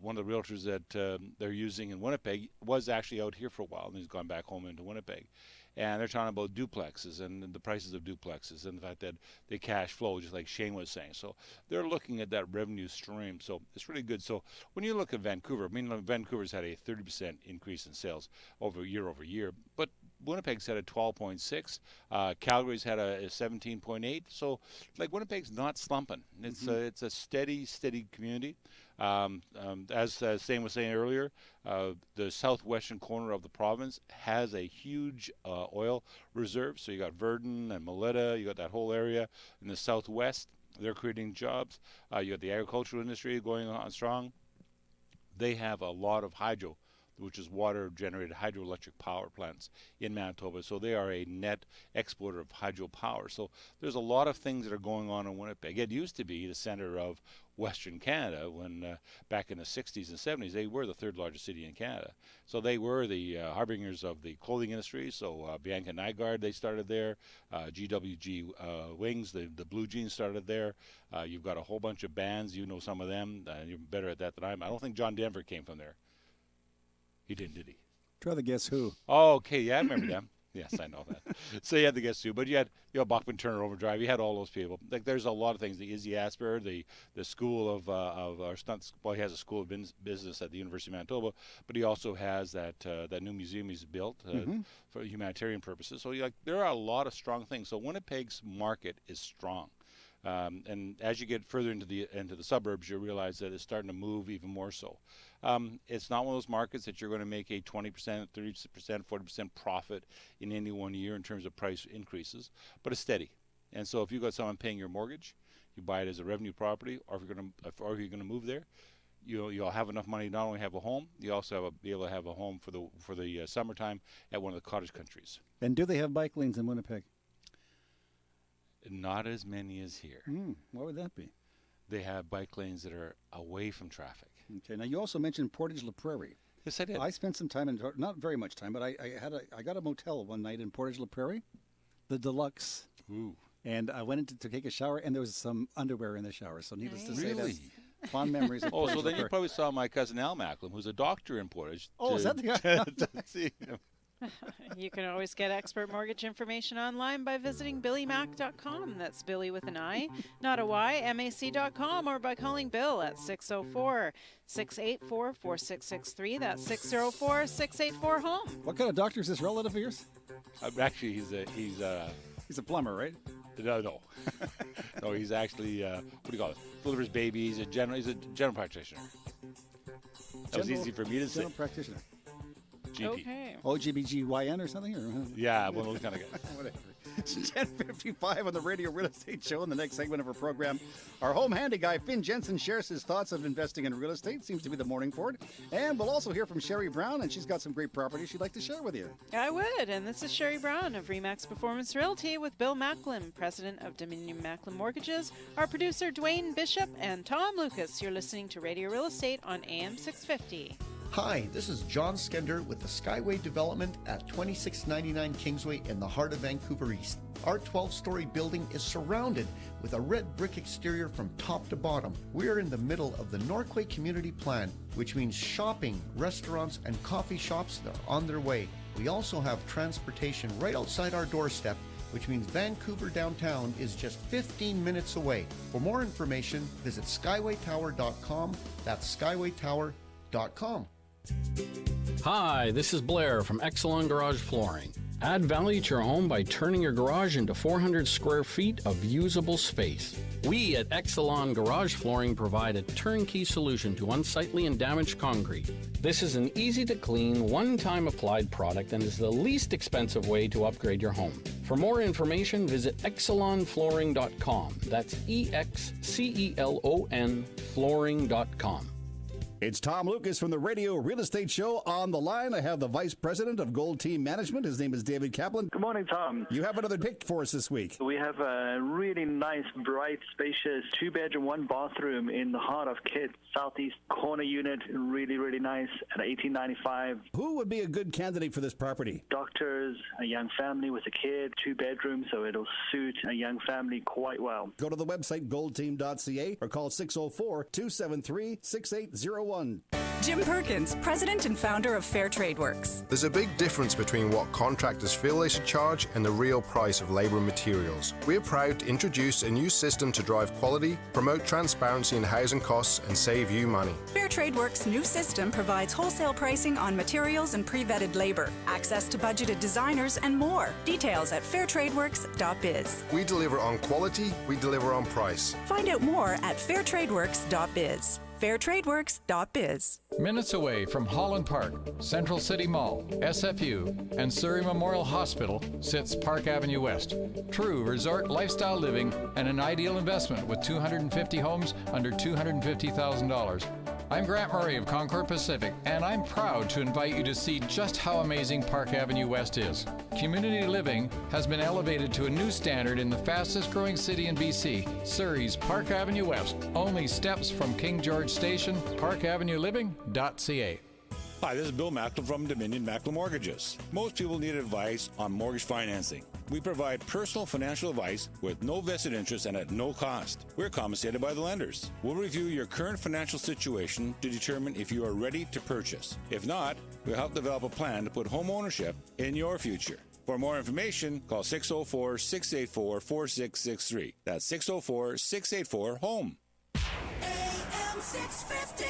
one of the realtors that they're using in Winnipeg was actually out here for a while, and he's gone back home into Winnipeg. And they're talking about duplexes and the prices of duplexes and the fact that they cash flow, just like Shane was saying. So they're looking at that revenue stream. So it's really good. So when you look at Vancouver, Vancouver's had a 30% increase in sales over year, but Winnipeg's had a 12.6. Calgary's had a 17.8. So like Winnipeg's not slumping. It's a steady community. As Shane was saying earlier, the southwestern corner of the province has a huge oil reserve. So you got Verdun and Melita, you got that whole area in the southwest. They're creating jobs. You got the agricultural industry going on strong. They have a lot of hydro, which is water-generated hydroelectric power plants in Manitoba. So they are a net exporter of hydropower. So there's a lot of things that are going on in Winnipeg. It used to be the center of Western Canada when back in the 60s and 70s, they were the third largest city in Canada. So they were the harbingers of the clothing industry. So Bianca Nygaard, they started there. GWG Wings, the blue jeans started there. You've got a whole bunch of bands. You know some of them. You're better at that than I am. I don't think John Denver came from there. He didn't, did he? Try to guess who. Oh, okay. Yeah, I remember them. Yes, I know that. So you had the guess who, but you had Bachman Turner Overdrive. You had all those people. Like there's a lot of things. The Izzy Asper, the school of our stunts. Well, he has a school of business at the University of Manitoba, but he also has that new museum he's built for humanitarian purposes. So there are a lot of strong things. So Winnipeg's market is strong. And as you get further into the suburbs, you realize that it's starting to move even more so. It's not one of those markets that you're going to make a 20%, 30%, 40% profit in any one year in terms of price increases, but it's steady. And so if you've got someone paying your mortgage, you buy it as a revenue property, or if you're going to move there, you'll have enough money to not only have a home, you also be able to have a home for the summertime at one of the cottage countries. And do they have bike lanes in Winnipeg? Not as many as here. What would that be? They have bike lanes that are away from traffic. Okay. Now you also mentioned Portage La Prairie. Yes, I did. I spent some time not very much time, but I got a motel one night in Portage La Prairie, the Deluxe. Ooh. And I went in to take a shower, and there was some underwear in the shower. So needless to say, Fond memories of Oh, so Portage then you La Prairie. probably saw my cousin Al Macklem, who's a doctor in Portage. Oh, is that the guy? to see him. You can always get expert mortgage information online by visiting BillyMac.com. That's Billy with an I, not a Y, MAC.com, or by calling Bill at 604-684-4663. That's 604-684-HOME. What kind of doctor is this relative of yours? Actually, he's a plumber, right? No. No, he's actually, what do you call it? Delivers babies. He's a general practitioner. That was easy for me to say. General practitioner. GP. Okay. OGBGYN or something? Or? Yeah, one of those kind of guys. Whatever. It's 10:55 on the Radio Real Estate Show. In the next segment of our program, our home handy guy, Finn Jensen, shares his thoughts of investing in real estate. Seems to be the morning for it. And we'll also hear from Sherry Brown, and she's got some great properties she'd like to share with you. I would, and this is Sherry Brown of Remax Performance Realty with Bill Macklem, president of Dominion Macklem Mortgages, our producer Dwayne Bishop, and Tom Lucas. You're listening to Radio Real Estate on AM 650. Hi, this is John Skender with the Skyway Development at 2699 Kingsway in the heart of Vancouver East. Our 12-story building is surrounded with a red brick exterior from top to bottom. We are in the middle of the Norquay Community Plan, which means shopping, restaurants, and coffee shops that are on their way. We also have transportation right outside our doorstep, which means Vancouver downtown is just 15 minutes away. For more information, visit skywaytower.com. That's skywaytower.com. Hi, this is Blair from Exelon Garage Flooring. Add value to your home by turning your garage into 400 square feet of usable space. We at Exelon Garage Flooring provide a turnkey solution to unsightly and damaged concrete. This is an easy-to-clean, one-time applied product and is the least expensive way to upgrade your home. For more information, visit excelonflooring.com. That's EXCELON flooring.com. It's Tom Lucas from the Radio Real Estate Show. On the line, I have the Vice President of Gold Team Management. His name is David Kaplan. Good morning, Tom. You have another pick for us this week. We have a really nice, bright, spacious 2-bedroom, 1-bathroom in the heart of Kit, southeast corner unit. Really, really nice at $1,895. Who would be a good candidate for this property? Doctors, a young family with a kid, 2 bedrooms, so it'll suit a young family quite well. Go to the website goldteam.ca or call 604-273-6801. Jim Perkins, president and founder of Fair Trade Works. There's a big difference between what contractors feel they should charge and the real price of labour and materials. We're proud to introduce a new system to drive quality, promote transparency in housing costs, and save you money. Fair Trade Works' new system provides wholesale pricing on materials and pre-vetted labor, access to budgeted designers, and more. Details at fairtradeworks.biz. We deliver on quality, we deliver on price. Find out more at fairtradeworks.biz. fairtradeworks.biz. Minutes away from Holland Park, Central City Mall, SFU, and Surrey Memorial Hospital sits Park Avenue West. True resort lifestyle living and an ideal investment with 250 homes under $250,000. I'm Grant Murray of Concord Pacific, and I'm proud to invite you to see just how amazing Park Avenue West is. Community living has been elevated to a new standard in the fastest growing city in BC, Surrey's Park Avenue West. Only steps from King George Station, parkavenueliving.ca. Hi, this is Bill Macklem from Dominion Macklem Mortgages. Most people need advice on mortgage financing. We provide personal financial advice with no vested interest and at no cost. We're compensated by the lenders. We'll review your current financial situation to determine if you are ready to purchase. If not, we'll help develop a plan to put home ownership in your future. For more information, call 604-684-4663. That's 604-684-HOME. AM 650.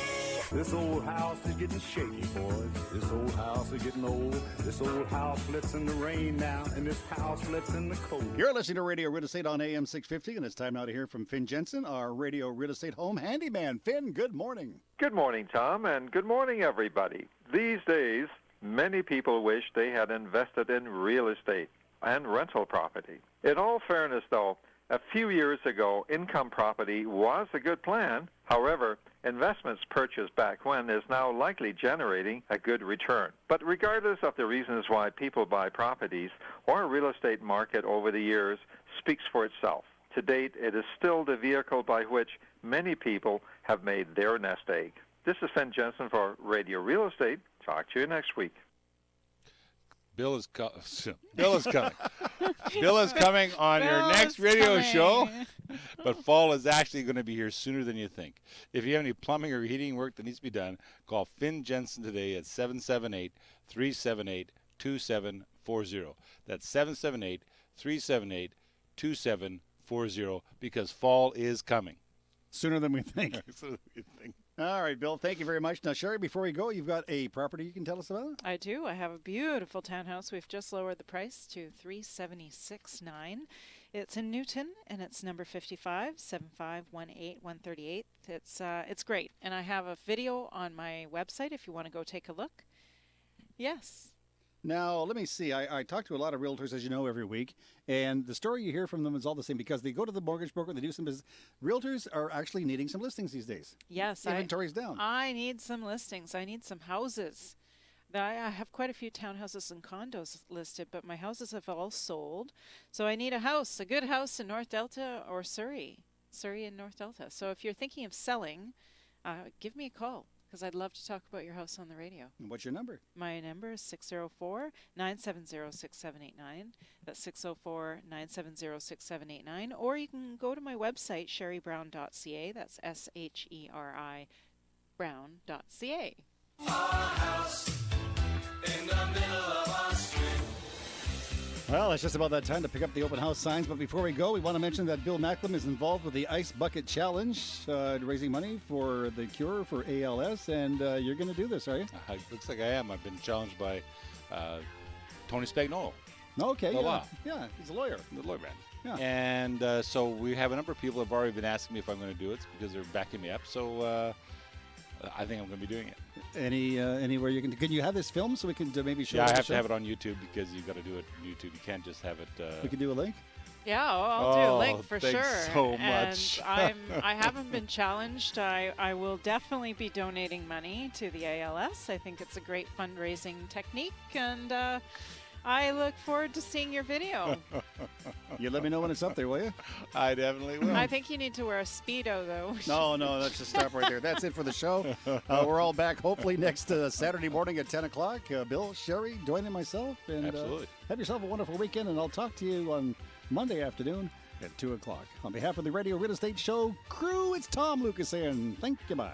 This old house is getting shaky, boys. This old house is getting old. This old house flits in the rain now, and this house flits in the cold. You're listening to Radio Real Estate on AM 650, and it's time now to hear from Finn Jensen, our Radio Real Estate home handyman. Finn, good morning. Good morning, Tom, and good morning, everybody. These days, many people wish they had invested in real estate and rental property. In all fairness, though, a few years ago, income property was a good plan. However, investments purchased back when is now likely generating a good return. But regardless of the reasons why people buy properties, our real estate market over the years speaks for itself. To date, it is still the vehicle by which many people have made their nest egg. This is Finn Jensen for Radio Real Estate. Talk to you next week. Bill is coming. Bill is coming on your next radio show. But fall is actually going to be here sooner than you think. If you have any plumbing or heating work that needs to be done, call Finn Jensen today at 778-378-2740. That's 778-378-2740 because fall is coming. Sooner than we think. All right, Bill, thank you very much. Now, Sherry, before we go, you've got a property you can tell us about? I do. I have a beautiful townhouse. We've just lowered the price to $376,900. It's in Newton, and it's number 55, 7518 138. It's great. And I have a video on my website if you want to go take a look. Yes. Now, let me see. I talk to a lot of realtors, as you know, every week, and the story you hear from them is all the same because they go to the mortgage broker, they do some business. Realtors are actually needing some listings these days. Yes. Inventory's down. I need some listings. I need some houses. I have quite a few townhouses and condos listed, but my houses have all sold. So I need a house, a good house in North Delta or Surrey and North Delta. So if you're thinking of selling, give me a call. Because I'd love to talk about your house on the radio. And what's your number? My number is 604-970-6789. That's 604-970-6789. Or you can go to my website, sherrybrown.ca. That's SHERI brown.ca. Our house in the middle of our street. Well, it's just about that time to pick up the open house signs. But before we go, we want to mention that Bill Macklem is involved with the Ice Bucket Challenge, raising money for the cure for ALS. And you're going to do this, are you? Looks like I am. I've been challenged by Tony Spagnolo. Okay, The yeah. law. Yeah, he's a lawyer. The lawyer man. Yeah. And so we have a number of people who have already been asking me if I'm going to do it because they're backing me up. So I think I'm going to be doing it. Anywhere you can you have this film so we can maybe show it? Yeah, on I the have show? to have it on YouTube because you've got to do it on YouTube. You can't just have it. We can do a link? Yeah, I'll do a link for thanks sure. so much. And I haven't been challenged. I will definitely be donating money to the ALS. I think it's a great fundraising technique, and I look forward to seeing your video. You let me know when it's up there, will you? I definitely will. I think you need to wear a Speedo, though. No, let's just stop right there. That's it for the show. We're all back hopefully next Saturday morning at 10 o'clock. Bill, Sherry, Dwayne, and myself. And, Absolutely. Have yourself a wonderful weekend, and I'll talk to you on Monday afternoon at 2 o'clock. On behalf of the Radio Real Estate Show crew, it's Tom Lucas saying thank you, bye.